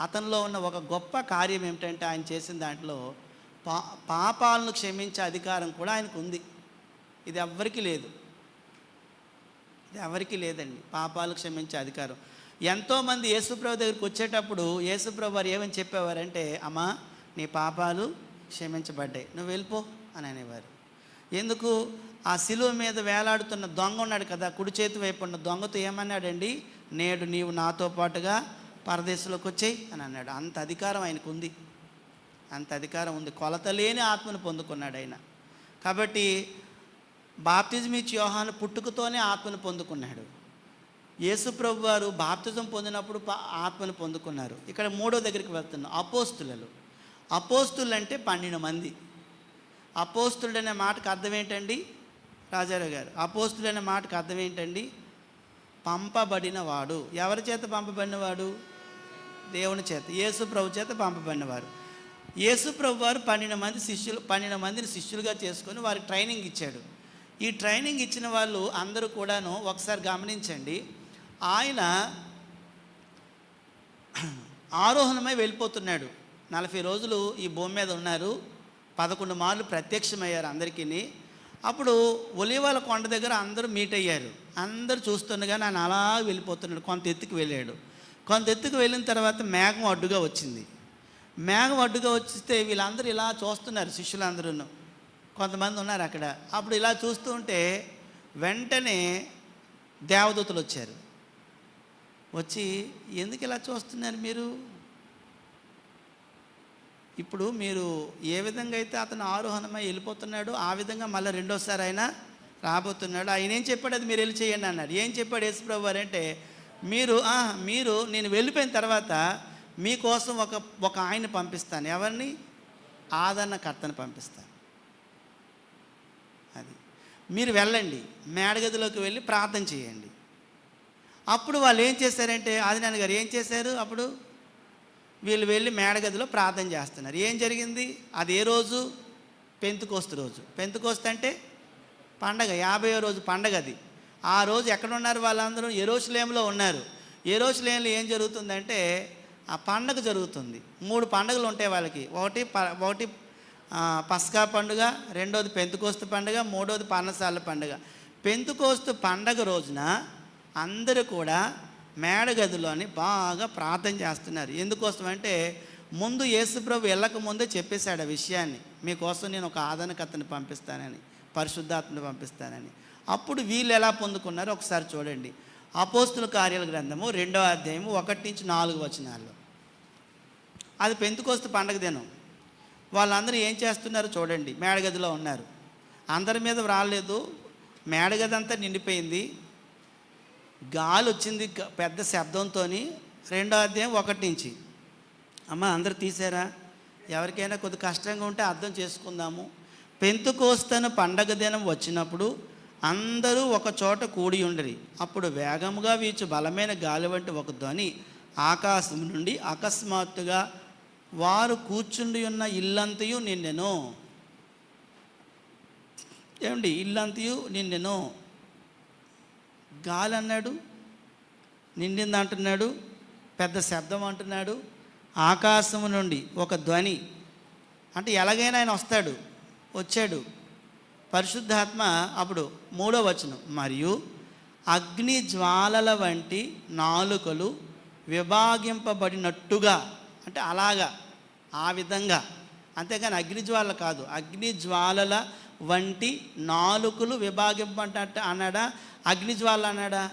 S1: అతనిలో ఉన్న ఒక గొప్ప కార్యం ఏమిటంటే ఆయన చేసిన దాంట్లో పాపాలను క్షమించే అధికారం కూడా ఆయనకు ఉంది. ఇది ఎవ్వరికీ లేదు, ఇది ఎవరికీ లేదండి, పాపాలు క్షమించే అధికారం. ఎంతోమంది యేసుప్రభు దగ్గరికి వచ్చేటప్పుడు యేసుప్రభు వారు ఏమని చెప్పేవారంటే, అమ్మా నీ పాపాలు క్షమించబడ్డాయి, నువ్వు వెళ్ళిపో అని అనేవారు. ఎందుకు? ఆ శిలువ మీద వేలాడుతున్న దొంగ ఉన్నాడు కదా, కుడి చేతి వైపు ఉన్న దొంగతో ఏమన్నాడండి? నేడు నీవు నాతో పాటుగా పరదేశంలోకి వచ్చేయి అని అన్నాడు. అంత అధికారం ఆయనకు ఉంది, అంత అధికారం ఉంది. కొలత లేని ఆత్మను పొందుకున్నాడు ఆయన. కాబట్టి బాప్తిజం ఇచ్చి యోహాను పుట్టుకతోనే ఆత్మను పొందుకున్నాడు. యేసుప్రభు వారు బాప్తిజం పొందినప్పుడు ఆత్మను పొందుకున్నారు. ఇక్కడ 3వ దగ్గరికి వెళ్తున్నాం. అపోస్తులు అంటే 12 మంది. అపోస్తులు అనే మాటకు అర్థం ఏంటండి రాజారావు గారు? అపోస్తులు అనే మాటకు అర్థం ఏంటండి? పంపబడినవాడు. ఎవరి చేత పంపబడినవాడు? దేవుని చేత, యేసుప్రభు చేత పంపబడినవారు. యేసుప్రభు వారు 12 మందిని శిష్యులుగా చేసుకొని వారికి ట్రైనింగ్ ఇచ్చాడు. ఈ ట్రైనింగ్ ఇచ్చిన వాళ్ళు అందరూ కూడాను ఒకసారి గమనించండి, ఆయన ఆరోహణమై వెళ్ళిపోతున్నాడు. 40 రోజులు ఈ భూమి మీద ఉన్నారు. 11 మార్లు ప్రత్యక్షమయ్యారు అందరికీ. అప్పుడు ఒలీవల కొండ దగ్గర అందరూ మీట్ అయ్యారు. అందరూ చూస్తుండగానే ఆయన అలా వెళ్ళిపోతున్నాడు. కొంత ఎత్తుకు వెళ్ళాడు. కొంత ఎత్తుకు వెళ్ళిన తర్వాత మేఘం అడ్డుగా వచ్చింది. మేఘం అడ్డుగా వస్తే వీళ్ళందరూ ఇలా చూస్తున్నారు, శిష్యులందరూ. కొంతమంది ఉన్నారు అక్కడ. అప్పుడు ఇలా చూస్తూ ఉంటే వెంటనే దేవదూతలు వచ్చారు. వచ్చి, ఎందుకు ఇలా చూస్తున్నారు మీరు? ఇప్పుడు మీరు ఏ విధంగా అయితే అతను ఆరోహణమై వెళ్ళిపోతున్నాడో ఆ విధంగా మళ్ళీ రెండోసారి ఆయన రాబోతున్నాడు. ఆయన ఏం చెప్పాడు? అది మీరు వెళ్ళి చేయండి అన్నాడు. ఏం చెప్పాడు యేసుప్రభు వారు అంటే, మీరు నేను వెళ్ళిపోయిన తర్వాత మీకోసం ఒక ఆయన పంపిస్తాను. ఎవరిని? ఆదరణకర్తను పంపిస్తాను. అది మీరు వెళ్ళండి, మేడగదిలోకి వెళ్ళి ప్రార్థన చేయండి. అప్పుడు వాళ్ళు ఏం చేశారంటే, ఆదినాన్న గారు ఏం చేశారు? అప్పుడు వీళ్ళు వెళ్ళి మేడగదిలో ప్రార్థన చేస్తున్నారు. ఏం జరిగింది? అది ఏ రోజు? పెంతెకోస్తు రోజు. పెంతెకోస్తు అంటే పండగ, 50వ రోజు పండగ అది. ఆ రోజు ఎక్కడ ఉన్నారు వాళ్ళందరూ? యెరూషలేములో ఉన్నారు. యెరూషలేములో ఏం జరుగుతుందంటే ఆ పండగ జరుగుతుంది. 3 పండుగలు ఉంటాయి వాళ్ళకి. ఒకటి పస్కా పండుగ, రెండోది పెంతెకోస్తు పండుగ, మూడోది పర్ణశాల పండుగ. పెంతెకోస్తు పండగ రోజున అందరూ కూడా మేడగదిలోని బాగా ప్రార్థన చేస్తున్నారు. ఎందుకోసం అంటే ముందు యేసుప్రభు వెళ్ళక ముందే చెప్పేశాడు ఆ విషయాన్ని, మీకోసం నేను ఒక ఆదరణకర్తని పంపిస్తానని, పరిశుద్ధాత్మని పంపిస్తానని. అప్పుడు వీళ్ళు ఎలా పొందుకున్నారో ఒకసారి చూడండి. అపోస్తుల కార్యాల గ్రంథము 2వ అధ్యాయము 1 నుంచి 4 వచనాల్లో. అది పెంతెకోస్తు పండగ దినం. వాళ్ళందరూ ఏం చేస్తున్నారో చూడండి. మేడగదిలో ఉన్నారు. అందరి మీద రాలేదు, మేడగది అంతా నిండిపోయింది. గాలి వచ్చింది పెద్ద శబ్దంతో. 2వ అధ్యాయం 1 నుంచి. అమ్మ అందరు తీసారా? ఎవరికైనా కొద్ది కష్టంగా ఉంటే అర్థం చేసుకుందాము. పెంతెకోస్తు పండగ దినం వచ్చినప్పుడు అందరూ ఒక చోట కూడి ఉండిరి. అప్పుడు వేగముగా వీచు బలమైన గాలి వంటి ఒక ధ్వని ఆకాశం నుండి అకస్మాత్తుగా వారు కూర్చుండి ఉన్న ఇల్లంతయు నిండెను. ఏమండి? ఇల్లంతయు నిండెను. గాలి అన్నాడు, నిండింది అంటున్నాడు, పెద్ద శబ్దం అంటున్నాడు, ఆకాశము నుండి ఒక ధ్వని. అంటే ఎలాగైనా ఆయన వచ్చాడు పరిశుద్ధాత్మ. అప్పుడు 3వ వచనం, మరియు అగ్ని జ్వాలల వంటి నాలుకలు విభాగింపబడినట్టుగా. అంటే అలాగా, ఆ విధంగా. అంతేగాని అగ్నిజ్వాలలు కాదు. అగ్నిజ్వాలల వంటి నాలుకలు విభాగింపబడినట్టు అన్నాడా? అగ్నిజ్వాలలు అన్నాడా?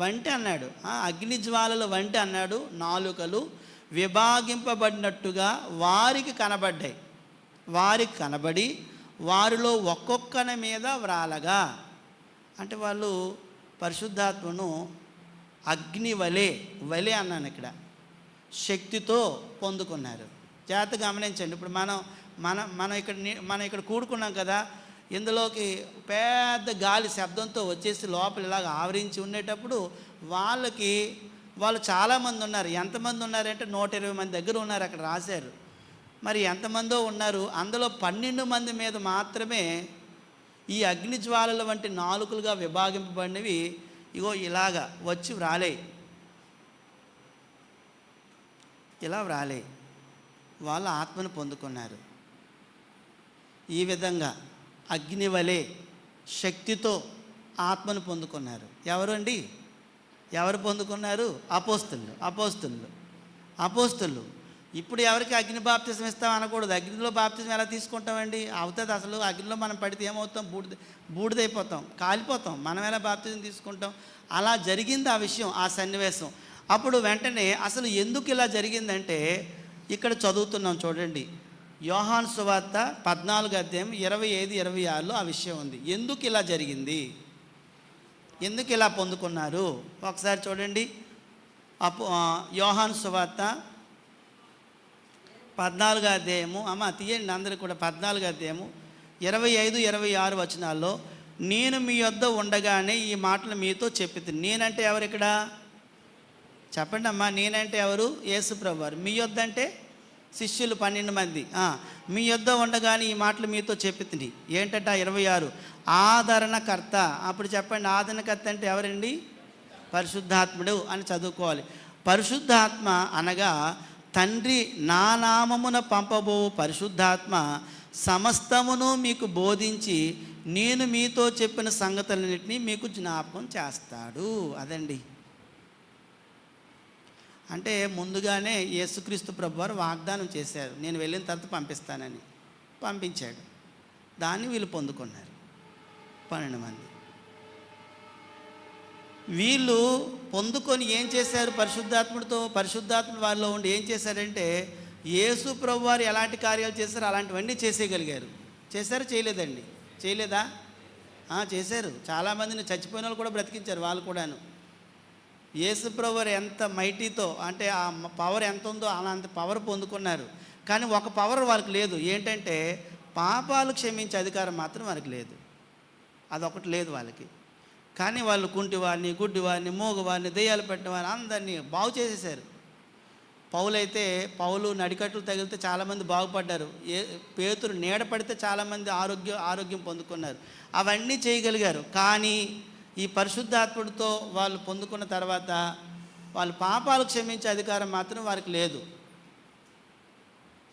S1: వంటి అన్నాడు. అగ్నిజ్వాలల వంటి అన్నాడు. నాలుకలు విభాగింపబడినట్టుగా వారికి కనబడి వారిలో ఒక్కొక్కని మీద వ్రాలగా. అంటే వాళ్ళు పరిశుద్ధాత్మను అగ్ని వలె అన్నాను ఇక్కడ, శక్తితో పొందుకున్నారు. జాగ్రత్తగా గమనించండి. ఇప్పుడు మనం ఇక్కడ కూడుకున్నాం కదా, ఇందులోకి పెద్ద గాలి శబ్దంతో వచ్చేసి లోపల ఇలాగ ఆవరించి ఉండేటప్పుడు వాళ్ళు చాలామంది ఉన్నారు. ఎంతమంది ఉన్నారంటే 120 మంది దగ్గర ఉన్నారు, అక్కడ రాశారు. మరి ఎంతమందో ఉన్నారు. అందులో 12 మంది మీద మాత్రమే ఈ అగ్నిజ్వాలల వంటి నాలుకలుగా విభాగింపబడినవి ఇగో ఇలాగా వచ్చి ఇలా వ్రాలే. వాళ్ళు ఆత్మను పొందుకున్నారు. ఈ విధంగా అగ్ని వలె శక్తితో ఆత్మను పొందుకున్నారు. ఎవరండి? ఎవరు పొందుకున్నారు? అపోస్తులు. ఇప్పుడు ఎవరికి అగ్ని బాప్తిజం ఇస్తాం అనకూడదు. అగ్నిలో బాప్తిజం ఎలా తీసుకుంటామండి? అవుతుంది. అసలు అగ్నిలో మనం పడితే ఏమవుతాం? బూడిదైపోతాం, కాలిపోతాం. మనం ఎలా బాప్తిజం తీసుకుంటాం? అలా జరిగింది ఆ విషయం, ఆ సన్నివేశం. అప్పుడు వెంటనే అసలు ఎందుకు ఇలా జరిగిందంటే ఇక్కడ చదువుతున్నాం చూడండి. యోహాను సువార్త 14వ అధ్యాయం 25-26లో ఆ విషయం ఉంది. ఎందుకు ఇలా జరిగింది, ఎందుకు ఇలా పొందుకున్నారు ఒకసారి చూడండి. యోహాను సువార్త 14వ అధ్యాయము, అమ్మ తీయండి అందరూ కూడా. 14వ అధ్యాయము 25-26 వచనాల్లో, నేను మీ యొద్ద ఉండగానే ఈ మాటలు మీతో చెప్పితిని. నేనంటే ఎవరు ఇక్కడ? చెప్పండి అమ్మా. నేనంటే ఎవరు? యేసుప్రభు వారు. మీ యొద్ద అంటే శిష్యులు 12 మంది. మీ యొద్ద ఉండగానే ఈ మాటలు మీతో చెప్పితిని. ఏంటంటే 26 ఆదరణకర్త. అప్పుడు చెప్పండి, ఆదరణకర్త అంటే ఎవరండి? పరిశుద్ధాత్ముడు అని చదువుకోవాలి. పరిశుద్ధాత్మ అనగా తండ్రి నా నామమున పంపబో పరిశుద్ధాత్మ సమస్తమును మీకు బోధించి నేను మీతో చెప్పిన సంగతులన్నింటినీ మీకు జ్ఞాపకం చేస్తాడు. అదండి. అంటే ముందుగానే యేసుక్రీస్తు ప్రభువారు వాగ్దానం చేశారు, నేను వెళ్ళిన తర్వాత పంపిస్తానని. పంపించాడు. దాన్ని వీళ్ళు పొందుకున్నారు 12 మంది. వీళ్ళు పొందుకొని ఏం చేశారు? పరిశుద్ధాత్ముడు వారిలో ఉండి ఏం చేశారంటే, యేసు ప్రభువారు ఎలాంటి కార్యాలు చేశారో అలాంటివన్నీ చేసేయగలిగారు. చేశారు? చేయలేదండి? చేయలేదా? చేశారు. చాలామందిని చచ్చిపోయిన వాళ్ళు కూడా బ్రతికించారు వాళ్ళు కూడాను. యేసు ప్రభువారు ఎంత మైటీతో, అంటే ఆ పవర్ ఎంత ఉందో అలాంటి పవర్ పొందుకున్నారు. కానీ ఒక పవర్ వారికి లేదు. ఏంటంటే పాపాలు క్షమించే అధికారం మాత్రం వారికి లేదు. అదొకటి లేదు వాళ్ళకి. కానీ వాళ్ళు కుంటివారిని, గుడ్డివారిని, మూగవారిని, దెయ్యాలు పెట్టిన వారిని అందరినీ బాగు చేసేసారు. పౌలు నడికట్లు తగిలితే చాలామంది బాగుపడ్డారు. పేతురు నీడ పడితే చాలామంది ఆరోగ్యం పొందుకున్నారు. అవన్నీ చేయగలిగారు. కానీ ఈ పరిశుద్ధాత్ముడితో వాళ్ళు పొందుకున్న తర్వాత వాళ్ళు పాపాలు క్షమించే అధికారం మాత్రం వారికి లేదు.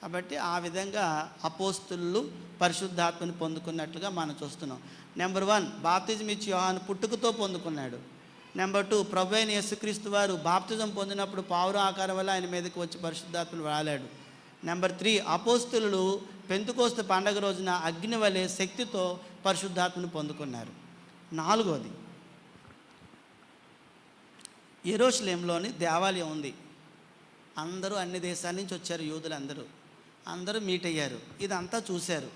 S1: కాబట్టి ఆ విధంగా అపోస్తులు పరిశుద్ధాత్మని పొందుకున్నట్లుగా మనం చూస్తున్నాం. నెంబర్ 1, బాప్తిజం ఇచ్చి యోహాను పుట్టుకతో పొందుకున్నాడు. నెంబర్ 2, ప్రభు అయిన యేసుక్రీస్తు వారు బాప్తిజం పొందినప్పుడు పావుర ఆకారం వల్ల ఆయన మీదకి వచ్చి పరిశుద్ధాత్మను వాలాడు. నెంబర్ 3, అపోస్తులు పెంతెకోస్తు పండగ రోజున అగ్ని వలె శక్తితో పరిశుద్ధాత్మను పొందుకున్నారు. 4వది, యెరూషలేములోని దేవాలయం ఉంది. అందరూ అన్ని దేశాల నుంచి వచ్చారు. యూదులందరూ అందరూ మీట్ అయ్యారు. ఇదంతా చూశారు.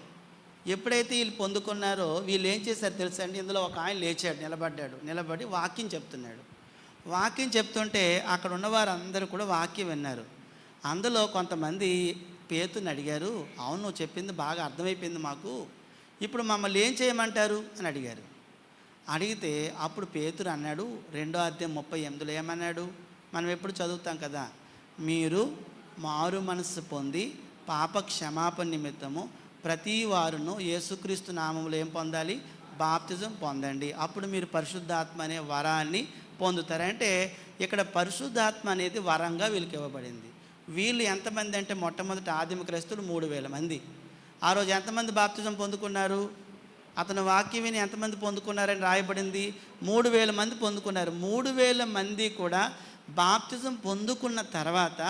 S1: ఎప్పుడైతే వీళ్ళు పొందుకున్నారో వీళ్ళు ఏం చేశారు తెలుసా అండి? ఇందులో ఒక ఆయన లేచాడు, నిలబడి వాక్యం చెప్తున్నాడు. వాక్యం చెప్తుంటే అక్కడ ఉన్నవారు అందరూ కూడా వాక్యం విన్నారు. అందులో కొంతమంది పేతుని అడిగారు, అవును నువ్వు చెప్పింది బాగా అర్థమైపోయింది మాకు, ఇప్పుడు మమ్మల్ని ఏం చేయమంటారు అని అడిగారు. అడిగితే అప్పుడు పేతురు అన్నాడు, 2వ అధ్యాయం 38లో ఏమన్నాడు? మనం ఎప్పుడు చదువుతాం కదా, మీరు మారు మనస్సు పొంది పాప క్షమాపణ నిమిత్తము ప్రతి వారును యేసుక్రీస్తు నామములో ఏం పొందాలి? బాప్తిజం పొందండి. అప్పుడు మీరు పరిశుద్ధాత్మ అనే వరాన్ని పొందుతారంటే ఇక్కడ పరిశుద్ధాత్మ అనేది వరంగా వీళ్ళకి ఇవ్వబడింది. వీళ్ళు ఎంతమంది అంటే మొట్టమొదటి ఆదిమ క్రైస్తవులు 3000 మంది. ఆ రోజు ఎంతమంది బాప్తిజం పొందుకున్నారు? అతను వాక్యం విని ఎంతమంది పొందుకున్నారని రాయబడింది? 3000 మంది పొందుకున్నారు. 3000 మంది కూడా బాప్తిజం పొందుకున్న తర్వాత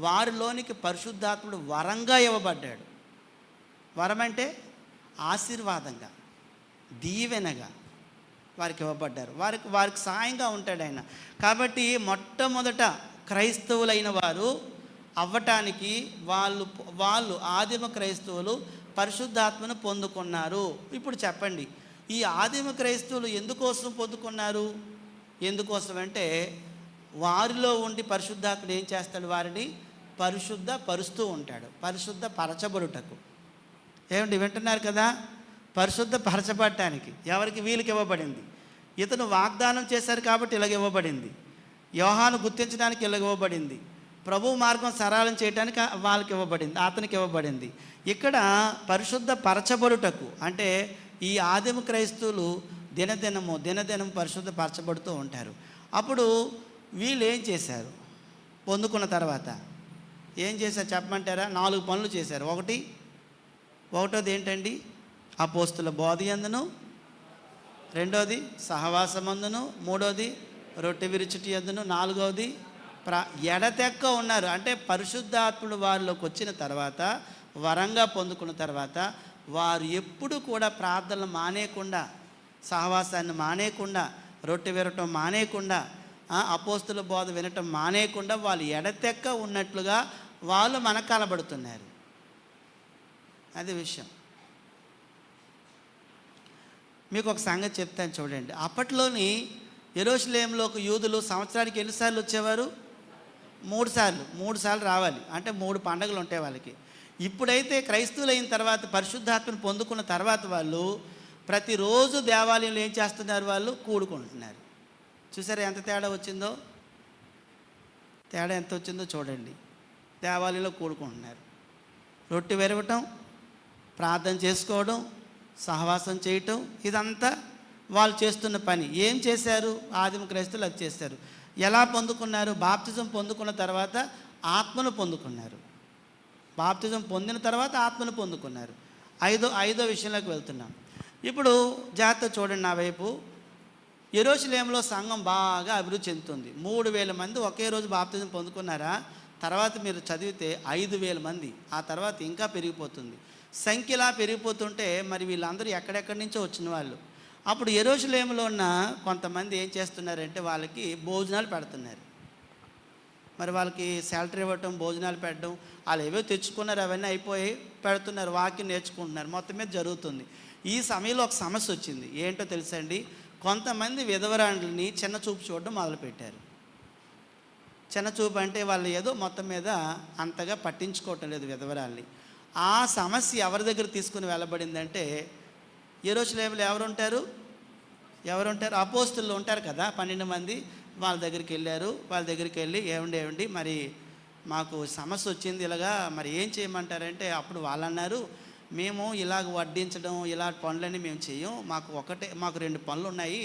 S1: వారిలోనికి పరిశుద్ధాత్ముడు వరంగా ఇవ్వబడ్డాడు. వరం అంటే ఆశీర్వాదంగా, దీవెనగా వారికి ఇవ్వబడ్డారు. వారికి సాయంగా ఉంటాడు ఆయన. కాబట్టి మొట్టమొదట క్రైస్తవులైన వారు అవ్వటానికి వాళ్ళు ఆదిమ క్రైస్తవులు పరిశుద్ధాత్మను పొందుకున్నారు. ఇప్పుడు చెప్పండి, ఈ ఆదిమ క్రైస్తవులు ఎందుకోసం పొందుకున్నారు? ఎందుకోసం అంటే వారిలో ఉండి పరిశుద్ధాత్ముడు ఏం చేస్తాడు? వారిని పరిశుద్ధపరుస్తూ ఉంటాడు. పరిశుద్ధ పరచబడుటకు. ఏమండి వింటున్నారు కదా? పరిశుద్ధ పరచబడటానికి ఎవరికి? వీళ్ళకి ఇవ్వబడింది. ఇతను వాగ్దానం చేశారు కాబట్టి ఇలాగ ఇవ్వబడింది. యోహాను గుర్తించడానికి ఇలాగ ఇవ్వబడింది. ప్రభు మార్గం సరళం చేయడానికి వాళ్ళకి ఇవ్వబడింది, అతనికి ఇవ్వబడింది. ఇక్కడ పరిశుద్ధ పరచబడుటకు అంటే ఈ ఆదిమ క్రైస్తవులు దినదినము పరిశుద్ధ పరచబడుతూ ఉంటారు. అప్పుడు వీళ్ళు ఏం చేశారు? పొందుకున్న తర్వాత ఏం చేశారు చెప్పమంటారా? 4 పనులు చేశారు. ఒకటోది ఏంటండి? అపోస్తుల బోధ యందును, 2వది సహవాసమందును, 3వది రొట్టె విరుచుటి యందును, 4వది ఎడతెక్క ఉన్నారు. అంటే పరిశుద్ధాత్ముడు వారిలోకి వచ్చిన తర్వాత, వరంగా పొందుకున్న తర్వాత వారు ఎప్పుడు కూడా ప్రార్థనలు మానేయకుండా, సహవాసాన్ని మానేయకుండా, రొట్టె విరటం మానేయకుండా, అపోస్తుల బోధ వినటం మానేయకుండా వాళ్ళు ఎడతెక్క ఉన్నట్లుగా వాళ్ళు మనకు కనబడుతున్నారు. అది విషయం. మీకు ఒక సంగతి చెప్తాను చూడండి. అప్పట్లోని యెరూషలేములోకి యూదులు సంవత్సరానికి ఎన్నిసార్లు వచ్చేవారు? 3 సార్లు రావాలి. అంటే 3 పండుగలు ఉంటాయి వాళ్ళకి. ఇప్పుడైతే క్రైస్తవులు అయిన తర్వాత పరిశుద్ధాత్మను పొందుకున్న తర్వాత వాళ్ళు ప్రతిరోజు దేవాలయంలో ఏం చేస్తున్నారు? వాళ్ళు కూడుకుంటున్నారు. చూసారా ఎంత తేడా వచ్చిందో? తేడా ఎంత వచ్చిందో చూడండి. దేవాలయంలో కూడుకుంటున్నారు. రొట్టె విరవటం, ప్రార్థన చేసుకోవడం, సహవాసం చేయటం, ఇదంతా వాళ్ళు చేస్తున్న పని. ఏం చేశారు? ఆదిమ క్రైస్తవులు అది చేశారు. ఎలా పొందుకున్నారు? బాప్తిజం పొందుకున్న తర్వాత ఆత్మను పొందుకున్నారు. బాప్తిజం పొందిన తర్వాత ఆత్మను పొందుకున్నారు. ఐదో విషయంలోకి వెళ్తున్నాం. ఇప్పుడు జాగ్రత్త చూడండి నా వైపు. యెరూషలేములో సంఘం బాగా అభివృద్ధి చెందుతుంది. 3,000 మంది ఒకే రోజు బాప్తిజం పొందుకున్నారా? తర్వాత మీరు చదివితే 5,000 మంది. ఆ తర్వాత ఇంకా పెరిగిపోతుంది. సంఖ్యలా పెరిగిపోతుంటే మరి వీళ్ళందరూ ఎక్కడెక్కడి నుంచో వచ్చిన వాళ్ళు. అప్పుడు యెరూషలేములో ఉన్న కొంతమంది ఏం చేస్తున్నారంటే వాళ్ళకి భోజనాలు పెడుతున్నారు. మరి వాళ్ళకి శాలరీ ఇవ్వటం, భోజనాలు పెట్టడం, వాళ్ళు ఏవో తెచ్చుకున్నారు, అవన్నీ అయిపోయి పెడుతున్నారు, వాక్యం నేర్చుకుంటున్నారు, మొత్తం మీద జరుగుతుంది. ఈ సమయంలో ఒక సమస్య వచ్చింది. ఏంటో తెలుసండి? కొంతమంది విధవరాండ్లని చిన్న చూపు చూడడం మొదలుపెట్టారు. చిన్న చూపు అంటే వాళ్ళు ఏదో మొత్తం మీద అంతగా పట్టించుకోవటం లేదు విధవరాల్ని. ఆ సమస్య ఎవరి దగ్గర తీసుకుని వెళ్ళబడిందంటే, యెరూషలేములో ఎవరుంటారు? అపోస్తులు ఉంటారు కదా, 12 మంది. వాళ్ళ దగ్గరికి వెళ్ళారు. వాళ్ళ దగ్గరికి వెళ్ళి ఏమండి మరి మాకు సమస్య వచ్చింది, ఇలాగా మరి ఏం చేయమంటారంటే, అప్పుడు వాళ్ళు అన్నారు, మేము ఇలాగ వడ్డించడం ఇలాంటి పనులన్నీ మేము చెయ్యం, మాకు 2 పనులు ఉన్నాయి,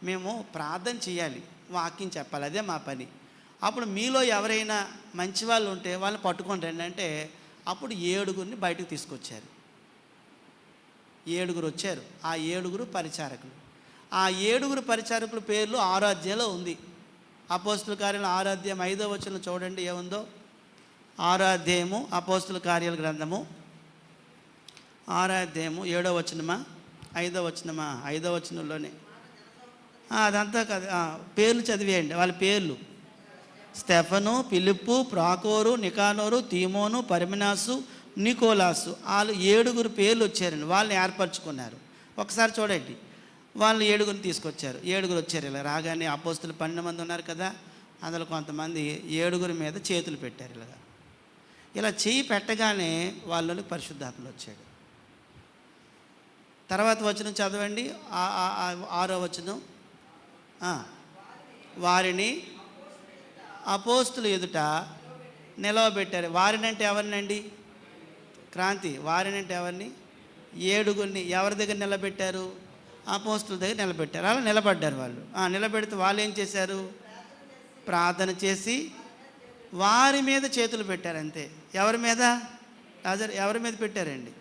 S1: మేము ప్రార్థన చేయాలి, వాక్యం చెప్పాలి, అదే మా పని. అప్పుడు మీలో ఎవరైనా మంచి వాళ్ళు ఉంటే వాళ్ళని పట్టుకొని రండి అంటే, అప్పుడు 7గురిని బయటకు తీసుకొచ్చారు. 7గురు వచ్చారు. ఆ 7గురు పరిచారకులు. ఆ 7గురు పరిచారకుల పేర్లు 6వ అధ్యాయంలో ఉంది. అపోస్తుల కార్యాలు 6వ అధ్యాయం 5వ వచనం చూడండి ఏముందో. 6వ అధ్యాయము అపోస్తుల కార్యాల గ్రంథము 6వ అధ్యాయము 7వ వచనమా 5వ వచనమా? 5వ వచనంలోనే. అదంతా కాదు, పేర్లు చదివేయండి. వాళ్ళ పేర్లు: స్టెఫను, ఫిలిప్పు, ప్రాకోరు, నికానోరు, తీమోను, పర్మినాసు, నికోలాసు. వాళ్ళు 7గురు పేర్లు వచ్చారండి. వాళ్ళని ఏర్పరచుకున్నారు. ఒకసారి చూడండి, వాళ్ళు 7గురిని తీసుకొచ్చారు. 7గురు వచ్చారు. ఇలా రాగానే అపోస్తులు 12 మంది ఉన్నారు కదా, అందులో కొంతమంది 7గురి మీద చేతులు పెట్టారు. ఇలా చేయి పెట్టగానే వాళ్ళని పరిశుద్ధాత్మ వచ్చాడు. తర్వాత వచనం చదవండి, 6వ వచనం. వారిని అపోస్తులు ఎదుట నిలవబెట్టారు. వారినంటే ఎవరినండి? క్రాంతి. వారినంటే ఎవరిని? 7గురిని. ఎవరి దగ్గర నిలబెట్టారు? అపోస్తుల దగ్గర నిలబెట్టారు. అలా నిలబడ్డారు వాళ్ళు. నిలబెడితే వాళ్ళు ఏం చేశారు? ప్రార్థన చేసి వారి మీద చేతులు పెట్టారు. అంతే. ఎవరి మీద? ఎవరి మీద పెట్టారండి?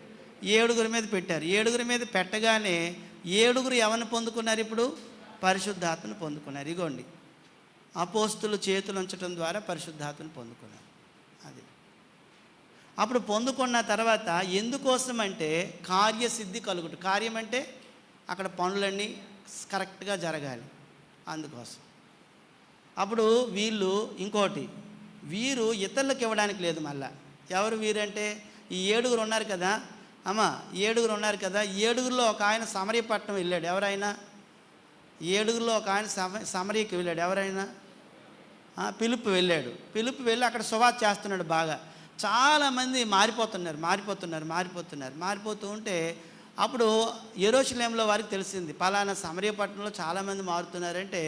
S1: 7గురి మీద పెట్టారు. 7గురి మీద పెట్టగానే 7గురు ఎవరిని పొందుకున్నారు? ఇప్పుడు పరిశుద్ధాత్మను పొందుకున్నారు. ఇగోండి, అపోస్తులు చేతులు ఉంచడం ద్వారా పరిశుద్ధాత్మను పొందుకున్నారు. అది అప్పుడు పొందుకున్న తర్వాత ఎందుకోసం అంటే కార్యసిద్ధి కలుగుట. కార్యం అంటే అక్కడ పనులన్నీ కరెక్ట్గా జరగాలి, అందుకోసం. అప్పుడు వీరు ఇతరులకు ఇవ్వడానికి లేదు. మళ్ళా ఎవరు వీరంటే ఈ 7గురు ఉన్నారు కదా, 7గురు ఉన్నారు కదా, 7గురిలో ఒక ఆయన సమరయపట్నం వెళ్ళాడు. ఎవరైనా? 7గురిలో ఒక ఆయన సమరయకి వెళ్ళాడు. ఎవరైనా? పిలుపు వెళ్ళాడు. పిలుపు వెళ్ళి అక్కడ సువార్త చేస్తున్నాడు. బాగా చాలామంది మారిపోతూ ఉంటే అప్పుడు యెరూషలేములో వారికి తెలిసింది, పలానా సమరయ పట్టణంలో చాలామంది మారుతున్నారంటే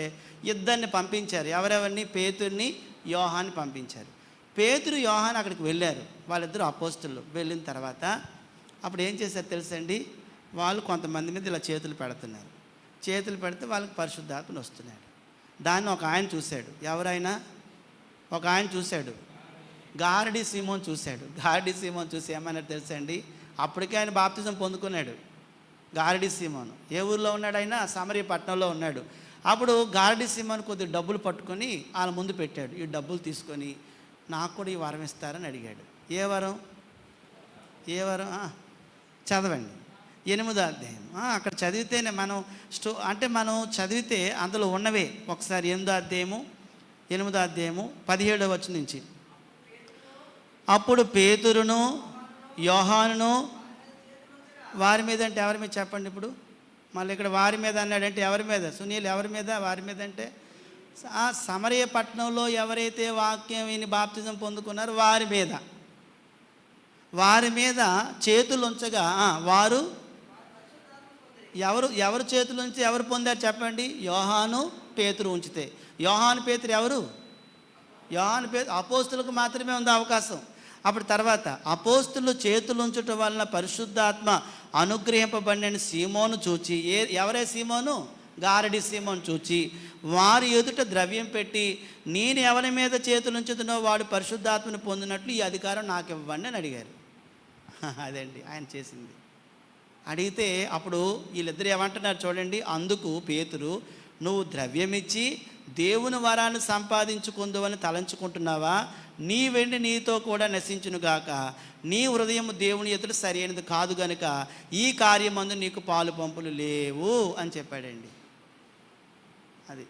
S1: 2 పంపించారు. ఎవరెవరిని? పేతురుని, యోహాన్ని పంపించారు. పేతురు, యోహాన్ అక్కడికి వెళ్ళారు. వాళ్ళిద్దరూ అపోస్తులు. వెళ్ళిన తర్వాత అప్పుడు ఏం చేశారు తెలుసండి? వాళ్ళు కొంతమంది మీద ఇలా చేతులు పెడుతున్నారు. చేతులు పెడితే వాళ్ళకి పరిశుద్ధాత్మ వస్తున్నాడు. దాన్ని ఒక ఆయన చూశాడు. ఎవరైనా? ఒక ఆయన చూశాడు. గారడి సీమోన్ చూశాడు. గారడి సీమోన్ చూసి ఏమన్నాడు తెలుసండి? అప్పటికే ఆయన బాప్తిజం పొందుకున్నాడు. గారడి సీమోను ఏ ఊళ్ళో ఉన్నాడు? ఆయన సమరయ పట్టణంలో ఉన్నాడు. అప్పుడు గారడి సీమోను కొద్ది డబ్బులు పట్టుకొని వాళ్ళ ముందు పెట్టాడు. ఈ డబ్బులు తీసుకొని నాకు కూడా ఈ వరం ఇస్తారని అడిగాడు. ఏ వరం? చదవండి. 8వ అధ్యాయం. అక్కడ చదివితేనే మనం మనం చదివితే అందులో ఉన్నవే. ఒకసారి 8వ అధ్యాయము 17వ వచనం నుంచి. అప్పుడు పేతురును, యోహానును వారి మీద అంటే ఎవరి మీద చెప్పండి ఇప్పుడు? మళ్ళీ ఇక్కడ వారి మీద అన్నాడంటే ఎవరి మీద? సునీల్, ఎవరి మీద? వారి మీద అంటే సమరయ పట్టణంలో ఎవరైతే వాక్యం విని బాప్తిజం పొందుకున్నారో వారి మీద చేతులు ఉంచగా వారు ఎవరు చేతులు ఉంచి ఎవరు పొందారు చెప్పండి? యోహాను, పేతురు ఉంచితే. యోహాను, పేతురు ఎవరు? యోహాను, పేతురు అపోస్తులకు మాత్రమే ఉంది అవకాశం. అప్పుడు తర్వాత అపోస్తులు చేతులుంచుట వలన పరిశుద్ధాత్మ అనుగ్రహింపబడిన సీమోను చూచి, ఎవరే సీమోను? గారడి సీమోను చూచి, వారి ఎదుట ద్రవ్యం పెట్టి, నేను ఎవరి మీద చేతులుంచుతున్నో వాడు పరిశుద్ధాత్మను పొందినట్లు ఈ అధికారం నాకు ఇవ్వండి అని అడిగారు. అదండి ఆయన చేసింది. అడిగితే అప్పుడు వీళ్ళిద్దరు ఏమంటున్నారు చూడండి. అందుకు పేతురు, నువ్వు ద్రవ్యమిచ్చి దేవుని వరాన్ని సంపాదించుకుందువని తలంచుకుంటున్నావా? నీ వెండి నీతో కూడా నశించునుగాక. నీ హృదయం దేవుని ఎదుట సరి అయినది కాదు గనుక ఈ కార్యమందు నీకు పాలు పంపులు లేవు అని చెప్పాడండి. అది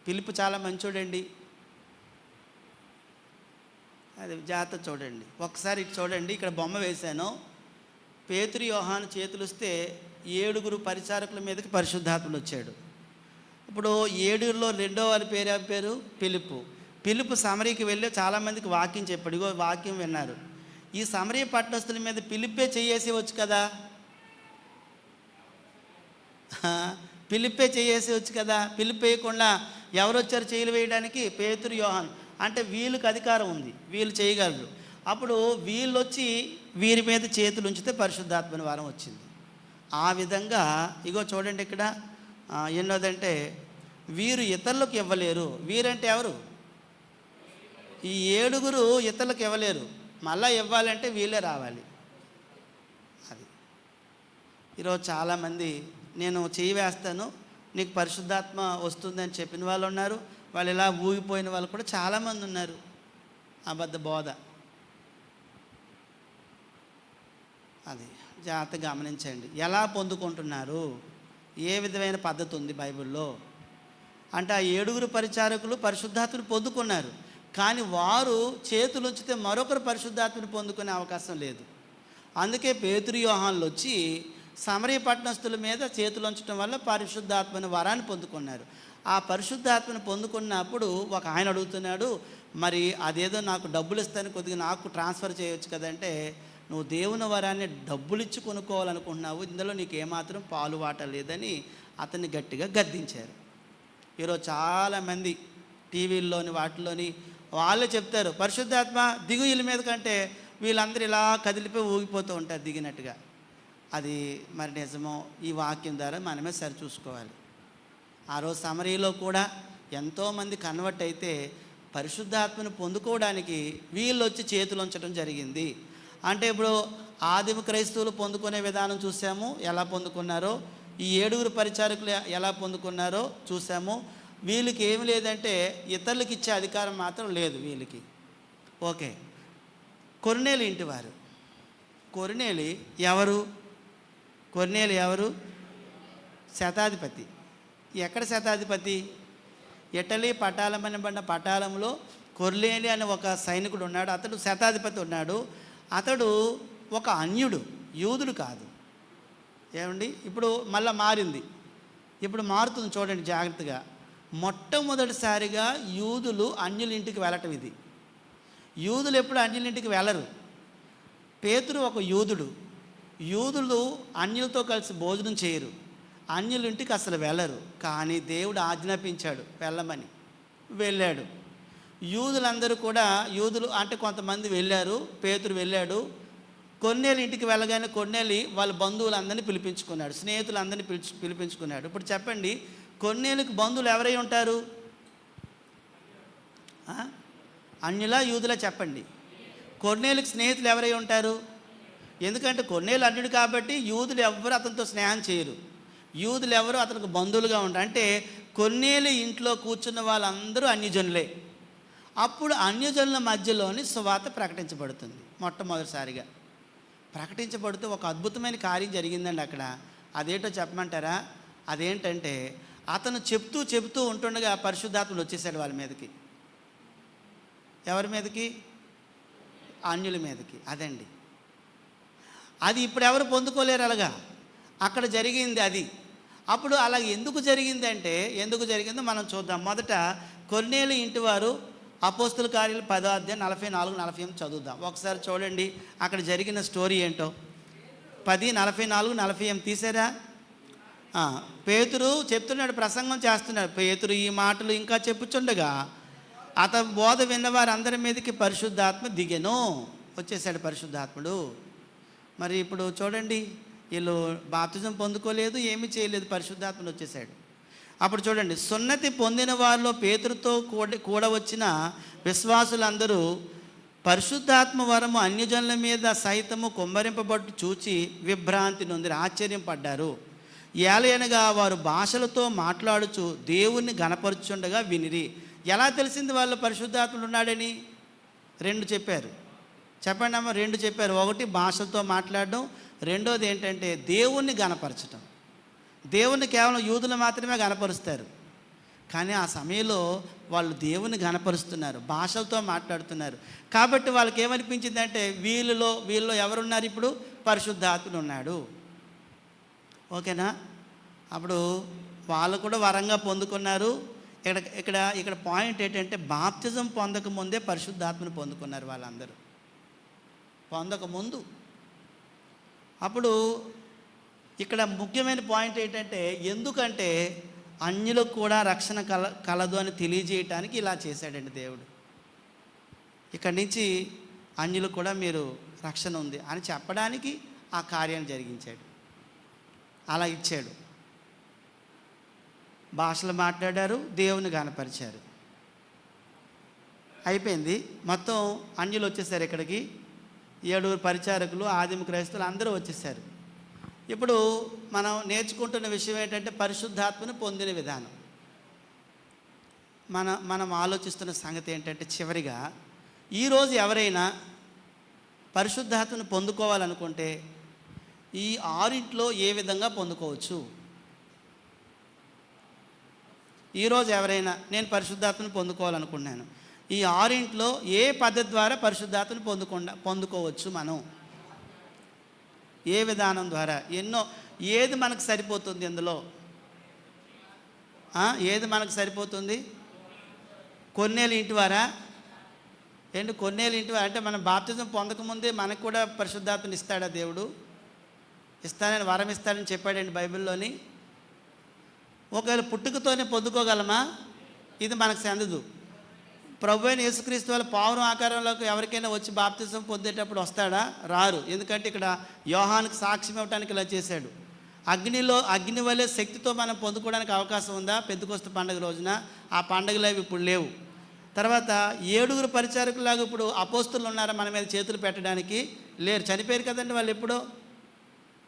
S1: పిలుపు చాలా మంచోడండి. అది జాగ్రత్త చూడండి. ఒకసారి ఇటు చూడండి, ఇక్కడ బొమ్మ వేశాను. పేతురు యోహాను చేతులుస్తే 7 పరిచారకుల మీదకి పరిశుద్ధాత్ముడు వచ్చాడు. ఇప్పుడు 7లో రెండో వారి పేరు పిలుపు. పిలుపు సమరీకి వెళ్ళి చాలామందికి వాక్యం చెప్పాడు. ఇగో వాక్యం విన్నారు. ఈ సమరీ పట్టణస్థుల మీద పిలిపే చేయేసేవచ్చు కదా, పిలిపే చేయేసేవచ్చు కదా. పిలుపు వేయకుండా ఎవరు వచ్చారు చేయలు వేయడానికి? పేతురు యోహాను. అంటే వీళ్ళకి అధికారం ఉంది, వీళ్ళు చేయగలరు. అప్పుడు వీళ్ళు వచ్చి వీరి మీద చేతులు ఉంచితే పరిశుద్ధాత్మని వరం వచ్చింది. ఆ విధంగా ఇగో చూడండి ఇక్కడ ఎన్నోదంటే వీరు ఇతరులకు ఇవ్వలేరు. వీరంటే ఎవరు? ఈ 7 ఇతరులకు ఇవ్వలేరు. మళ్ళీ ఇవ్వాలంటే వీళ్ళే రావాలి. అది ఈరోజు చాలామంది నేను చేయి వేస్తాను నీకు పరిశుద్ధాత్మ వస్తుందని చెప్పిన వాళ్ళు ఉన్నారు. వాళ్ళు ఇలా ఊగిపోయిన వాళ్ళు కూడా చాలామంది ఉన్నారు. అబద్ధ బోధ. అది జాగ్రత్తగా గమనించండి. ఎలా పొందుకుంటున్నారు? ఏ విధమైన పద్ధతి ఉంది బైబిల్లో అంటే ఆ 7 పరిచారకులు పరిశుద్ధాత్మను పొందుకున్నారు. కానీ వారు చేతులు ఉంచితే మరొకరు పరిశుద్ధాత్మను పొందుకునే అవకాశం లేదు. అందుకే పేతురు యోహానులు వచ్చి సమరీ పట్టణస్థుల మీద చేతులు ఉంచడం వల్ల పరిశుద్ధాత్మని వరాన్ని పొందుకున్నారు. ఆ పరిశుద్ధాత్మను పొందుకున్నప్పుడు ఒక ఆయన అడుగుతున్నాడు, మరి అదేదో నాకు డబ్బులు ఇస్తాను, కొద్దిగా నాకు ట్రాన్స్ఫర్ చేయొచ్చు కదంటే, నువ్వు దేవుని వరాన్ని డబ్బులు ఇచ్చి కొనుక్కోవాలనుకుంటున్నావు, ఇందులో నీకు ఏమాత్రం పాలు వాట లేదని అతన్ని గట్టిగా గద్దించారు. ఈరోజు చాలామంది టీవీల్లోని వాటిలోని వాళ్ళే చెప్తారు పరిశుద్ధాత్మ దిగు వీళ్ళ మీద కంటే వీళ్ళందరూ ఇలా కదిలిపోయి ఊగిపోతూ ఉంటారు దిగినట్టుగా. అది మరి నిజమో ఈ వాక్యం ద్వారా మనమే సరి చూసుకోవాలి. ఆ రోజు సమరీలో కూడా ఎంతోమంది కన్వర్ట్ అయితే పరిశుద్ధాత్మను పొందుకోవడానికి వీళ్ళు వచ్చి చేతులు ఉంచడం జరిగింది. అంటే ఇప్పుడు ఆదిమ క్రైస్తవులు పొందుకునే విధానం చూసాము, ఎలా పొందుకున్నారో. ఈ 7 పరిచారకులు ఎలా పొందుకున్నారో చూసాము. వీళ్ళకి ఏమి లేదంటే ఇతరులకు ఇచ్చే అధికారం మాత్రం లేదు వీళ్ళకి. ఓకే, కొర్నేలి ఇంటి వారు. కొర్నేలి ఎవరు? కొర్నేలి ఎవరు? శతాధిపతి. ఎక్కడ శతాధిపతి? ఇటలీ పటాలం అనబడిన పటాలంలో కొర్నేలి అనే ఒక సైనికుడు ఉన్నాడు. అతడు శతాధిపతి ఉన్నాడు. అతడు ఒక అన్యుడు, యూదుడు కాదు. ఏమండి ఇప్పుడు మళ్ళీ మారింది. ఇప్పుడు మారుతుంది చూడండి జాగ్రత్తగా. మొట్టమొదటిసారిగా యూదులు అన్యుల ఇంటికి వెళ్ళటం ఇది. యూదులు ఎప్పుడు అన్యుల ఇంటికి వెళ్ళరు. పేతురు ఒక యూదుడు. యూదులు అన్యులతో కలిసి భోజనం చేయరు, అన్యుల ఇంటికి అసలు వెళ్ళరు. కానీ దేవుడు ఆజ్ఞాపించాడు వెళ్ళమని, వెళ్ళాడు. యూదులందరూ కూడా యూదులు అంటే కొంతమంది వెళ్ళారు. పేతురు వెళ్ళాడు. కొర్నేలి ఇంటికి వెళ్ళగానే కొర్నేలి వాళ్ళ బంధువులందరినీ పిలిపించుకున్నాడు, స్నేహితులందరినీ పిలిపించుకున్నాడు. ఇప్పుడు చెప్పండి, కొర్నేలికి బంధువులు ఎవరై ఉంటారు? అన్యులా యూదులా చెప్పండి? కొర్నేలికి స్నేహితులు ఎవరై ఉంటారు? ఎందుకంటే కొర్నేలి అన్యుడు కాబట్టి యూదులు ఎవరు అతనితో స్నేహం చేయరు, యూదులు ఎవరు అతనికి బంధువులుగా ఉంటారు. అంటే కొర్నేలి ఇంట్లో కూర్చున్న వాళ్ళందరూ అన్యజనులే. అప్పుడు అన్యజనుల మధ్యలోని సువార్త ప్రకటించబడుతుంది. మొట్టమొదటిసారిగా ప్రకటించబడుతూ ఒక అద్భుతమైన కార్యం జరిగిందండి అక్కడ. అదేంటో చెప్పమంటారా? అదేంటంటే అతను చెప్తూ ఉంటుండగా పరిశుద్ధాత్ముడు వచ్చేసాడు వాళ్ళ మీదకి. ఎవరి మీదకి? అన్యుల మీదకి. అదండి అది. ఇప్పుడు ఎవరు పొందుకోలేరు అలాగా. అక్కడ జరిగింది అది. అప్పుడు అలా ఎందుకు జరిగిందంటే, ఎందుకు జరిగిందో మనం చూద్దాం. మొదట కొర్నేలి ఇంటి వారు అపోస్తుల కార్యాలు 10వ అధ్యాయం 44-48 చదువుదాం. ఒకసారి చూడండి అక్కడ జరిగిన స్టోరీ ఏంటో. 10:44-48 తీసారా? పేతురు చెప్తున్నాడు, ప్రసంగం చేస్తున్నాడు. పేతురు ఈ మాటలు ఇంకా చెప్పుచుండగా అతని బోధ విన్నవారు అందరి మీదకి పరిశుద్ధాత్మ దిగెను. వచ్చేసాడు పరిశుద్ధాత్ముడు. మరి ఇప్పుడు చూడండి, వీళ్ళు బాప్తిజం పొందుకోలేదు, ఏమీ చేయలేదు, పరిశుద్ధాత్ముడు వచ్చేసాడు. అప్పుడు చూడండి, సున్నతి పొందిన వారిలో పేతురుతో కూడా వచ్చిన విశ్వాసులందరూ పరిశుద్ధాత్మ వరము అన్యజనుల మీద సైతము కుమ్మరింపబట్టు చూచి విభ్రాంతి నొందిరి, ఆశ్చర్యపడ్డారు. ఏలయనగా వారు భాషలతో మాట్లాడుచు దేవుణ్ణి గణపరుచుండగా వినిరి. ఎలా తెలిసింది వాళ్ళు పరిశుద్ధాత్ముడు ఉన్నాడని? 2 చెప్పారు. చెప్పండి అమ్మ, 2 చెప్పారు. ఒకటి భాషలతో మాట్లాడడం, రెండోది ఏంటంటే దేవుణ్ణి గణపరచడం. దేవుణ్ణి కేవలం యూదులు మాత్రమే గణపరుస్తారు, కానీ ఆ సమయంలో వాళ్ళు దేవుని గణపరుస్తున్నారు, భాషలతో మాట్లాడుతున్నారు. కాబట్టి వాళ్ళకి ఏమనిపించిందంటే వీళ్ళలో ఎవరున్నారు? ఇప్పుడు పరిశుద్ధాత్ముడు ఉన్నాడు. ఓకేనా? అప్పుడు వాళ్ళు కూడా వరంగా పొందుకున్నారు. ఇక్కడ పాయింట్ ఏంటంటే బాప్తిజం పొందకముందే పరిశుద్ధాత్మను పొందుకున్నారు వాళ్ళందరూ, పొందకముందు. అప్పుడు ఇక్కడ ముఖ్యమైన పాయింట్ ఏంటంటే, ఎందుకంటే అన్యులకు కూడా రక్షణ కలదు అని తెలియజేయటానికి ఇలా చేశాడండి దేవుడు. ఇక్కడి నుంచి అన్యులకు కూడా మీరు రక్షణ ఉంది అని చెప్పడానికి ఆ కార్యాన్ని జరిగించాడు, అలా ఇచ్చాడు. భాషలు మాట్లాడారు, దేవుని గణపరిచారు, అయిపోయింది. మొత్తం అన్యులు వచ్చేసారు ఇక్కడికి. 7 పరిచారకులు, ఆదిమ క్రైస్తవులు అందరూ వచ్చేసారు. ఇప్పుడు మనం నేర్చుకుంటున్న విషయం ఏంటంటే పరిశుద్ధాత్మను పొందిన విధానం. మనం ఆలోచిస్తున్న సంగతి ఏంటంటే, చివరిగా ఈరోజు ఎవరైనా పరిశుద్ధాత్మను పొందుకోవాలనుకుంటే ఈ 6 ఏ విధంగా పొందుకోవచ్చు? ఈరోజు ఎవరైనా నేను పరిశుద్ధాత్మను పొందుకోవాలనుకున్నాను, ఈ 6 ఏ పద్ధతి ద్వారా పరిశుద్ధాత్మను పొందుకోవచ్చు? మనం ఏ విధానం ద్వారా? ఏది మనకు సరిపోతుంది ఇందులో? ఏది మనకు సరిపోతుంది? కొన్నేళ్ళు ఇంటి వారా ఏంటి? కొన్నేళ్ళు ఇంటి వారా అంటే మనం బాప్తిజం పొందకముందే మనకు కూడా పరిశుద్ధాత్మని ఇస్తాడా దేవుడు? ఇస్తానని, వరం ఇస్తాడని చెప్పాడండి బైబిల్లోని. ఒకవేళ పుట్టుకతోనే పొందుకోగలమా? ఇది మనకు చెందదు. ప్రభు అయిన యేసుక్రీస్తు వాళ్ళ పావురం ఆకారంలోకి ఎవరికైనా వచ్చి బాప్తిజం పొందేటప్పుడు వస్తాడా? రారు. ఎందుకంటే ఇక్కడ యోహానుకు సాక్ష్యం ఇవ్వడానికి ఇలా చేశాడు. అగ్ని వలె శక్తితో మనం పొందుకోవడానికి అవకాశం ఉందా? పెంతెకొస్తు పండుగ రోజున. ఆ పండుగలు అవి ఇప్పుడు లేవు. తర్వాత 7 పరిచారకులాగా ఇప్పుడు అపోస్తులు ఉన్నారా మన మీద చేతులు పెట్టడానికి? లేరు, చనిపోయారు కదండి వాళ్ళు. ఎప్పుడో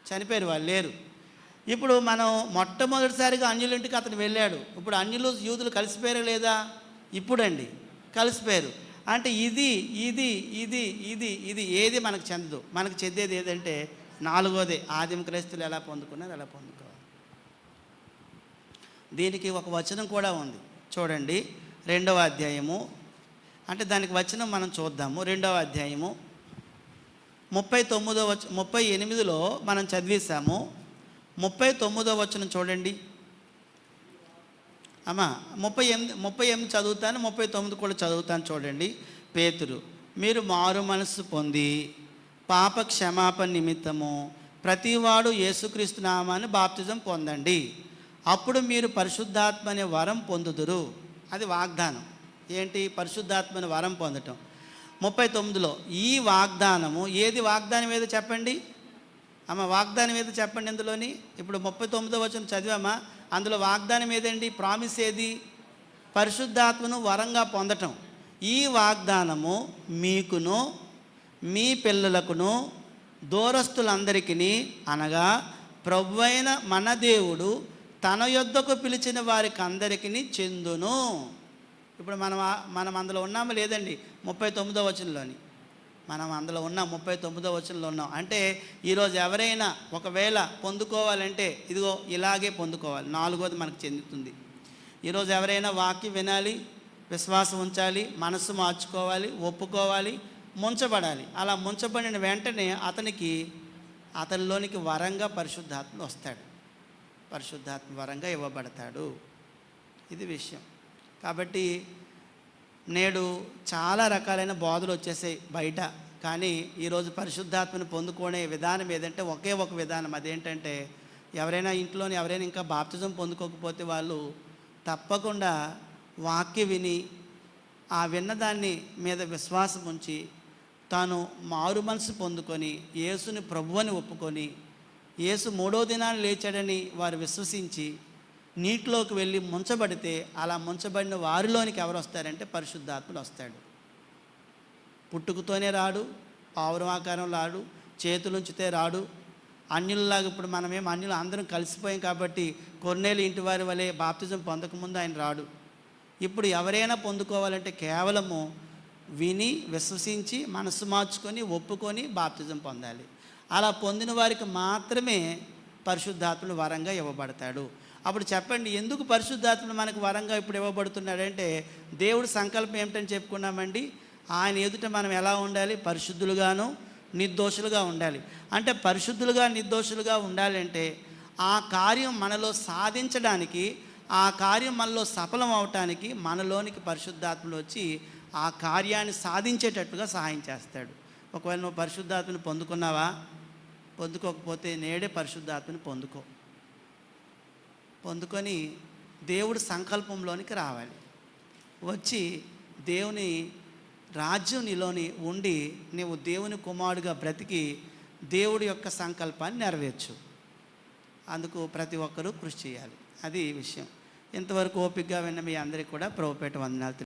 S1: చనిపోయారు, వాళ్ళు లేరు. ఇప్పుడు మనం మొట్టమొదటిసారిగా అన్యులింటికి అతను వెళ్ళాడు. ఇప్పుడు అన్యులు యూదులు కలిసిపోయారా లేదా? ఇప్పుడండి కలిసిపోయారు. అంటే ఇది ఇది ఇది ఇది ఇది ఏది మనకు చెందదు. మనకు చెందేది ఏదంటే 4వది, ఆదిమ క్రైస్తువులు ఎలా పొందుకున్నారు అలా పొందుకోవాలి. దీనికి ఒక వచనం కూడా ఉంది చూడండి, 2వ అధ్యాయము. అంటే దానికి వచనం మనం చూద్దాము. 2వ అధ్యాయము 38లో మనం చదివేశాము. 39వ వచనం చూడండి అమ్మా. 38 చదువుతాను, 39 కూడా చదువుతాను చూడండి. పేతురు, మీరు మారు మనస్సు పొంది పాప క్షమాపణ నిమిత్తము ప్రతివాడు యేసుక్రీస్తు నామాన్ని బాప్తిజం పొందండి, అప్పుడు మీరు పరిశుద్ధాత్మ అనే వరం పొందుదురు. అది వాగ్దానం. ఏంటి? పరిశుద్ధాత్మ అనే వరం పొందటం. 39లో ఈ వాగ్దానము ఏది? వాగ్దానం ఏదో చెప్పండి అమ్మ, వాగ్దానం ఏదో చెప్పండి ఇందులోని. ఇప్పుడు 39వ వచనం చదివామా, అందులో వాగ్దానం ఏదండి? ప్రామిస్ ఏది? పరిశుద్ధాత్మను వరంగా పొందటం. ఈ వాగ్దానము మీకును మీ పిల్లలకును దూరస్తులందరికీ, అనగా ప్రభువైన మన దేవుడు తన యొద్దకు పిలిచిన వారికి అందరికీ చెందును. ఇప్పుడు మనం అందులో ఉన్నాము లేదండి? 39వ వచనంలోని మనం అందులో ఉన్నాం, 39వ వచనంలో ఉన్నాం. అంటే ఈరోజు ఎవరైనా ఒకవేళ పొందుకోవాలంటే ఇదిగో ఇలాగే పొందుకోవాలి. 4వది మనకు చెందుతుంది. ఈరోజు ఎవరైనా వాక్యం వినాలి, విశ్వాసం ఉంచాలి, మనస్సు మార్చుకోవాలి, ఒప్పుకోవాలి, ముంచబడాలి. అలా ముంచబడిన వెంటనే అతనిలోనికి వరంగా పరిశుద్ధాత్మ వస్తాడు, పరిశుద్ధాత్మ వరంగా ఇవ్వబడతాడు. ఇది విషయం. కాబట్టి నేడు చాలా రకాలైన బోధలు వచ్చేసాయి బయట. కానీ ఈరోజు పరిశుద్ధాత్మను పొందుకునే విధానం ఏదంటే ఒకే ఒక విధానం. అదేంటంటే ఎవరైనా ఇంకా బాప్తిజం పొందుకోకపోతే వాళ్ళు తప్పకుండా వాక్య విని ఆ విన్నదాన్ని మీద విశ్వాసం ఉంచి తాను మారు మనసు పొందుకొని యేసుని ప్రభువని ఒప్పుకొని యేసు మూడో దినాన్ని లేచాడని వారు విశ్వసించి నీటిలోకి వెళ్ళి ముంచబడితే అలా ముంచబడిన వారిలోనికి ఎవరు వస్తారంటే పరిశుద్ధాత్ముడు వస్తాడు. పుట్టుకతోనే రాడు, పావురం ఆకారం రాడు, చేతులుంచితే రాడు. అన్యుల్లాగా ఇప్పుడు మనమేం అన్యులు అందరం కలిసిపోయాం కాబట్టి కొన్నేళ్ళు ఇంటి వారి వలె బాప్తిజం పొందకముందు ఆయన రాడు. ఇప్పుడు ఎవరైనా పొందుకోవాలంటే కేవలము విని విశ్వసించి మనసు మార్చుకొని ఒప్పుకొని బాప్తిజం పొందాలి. అలా పొందిన వారికి మాత్రమే పరిశుద్ధాత్ముడు వరంగా ఇవ్వబడతాడు. అప్పుడు చెప్పండి, ఎందుకు పరిశుద్ధాత్ముడు మనకు వరంగా ఇప్పుడు ఇవ్వబడుతున్నాడంటే దేవుడి సంకల్పం ఏమిటని చెప్పుకున్నామండి. ఆయన ఎదుట మనం ఎలా ఉండాలి? పరిశుద్ధులుగాను నిర్దోషులుగా ఉండాలి. అంటే పరిశుద్ధులుగా నిర్దోషులుగా ఉండాలంటే ఆ కార్యం మనలో సాధించడానికి, ఆ కార్యం మనలో సఫలం అవటానికి మనలోనికి పరిశుద్ధాత్ముడు వచ్చి ఆ కార్యాన్ని సాధించేటట్టుగా సహాయం చేస్తాడు. ఒకవేళ నువ్వు పరిశుద్ధాత్మని పొందుకున్నావా? పొందుకోకపోతే నేడే పరిశుద్ధాత్మని పొందుకొని దేవుడి సంకల్పంలోనికి రావాలి. వచ్చి దేవుని రాజ్యం నీలోని ఉండి నీవు దేవుని కుమారుడిగా బ్రతికి దేవుడి యొక్క సంకల్పాన్ని నెరవేర్చు. అందుకు ప్రతి ఒక్కరూ కృషి చేయాలి. అది విషయం. ఇంతవరకు ఓపికగా విన్న మీ అందరికీ కూడా ప్రభుపేట వందనాలు.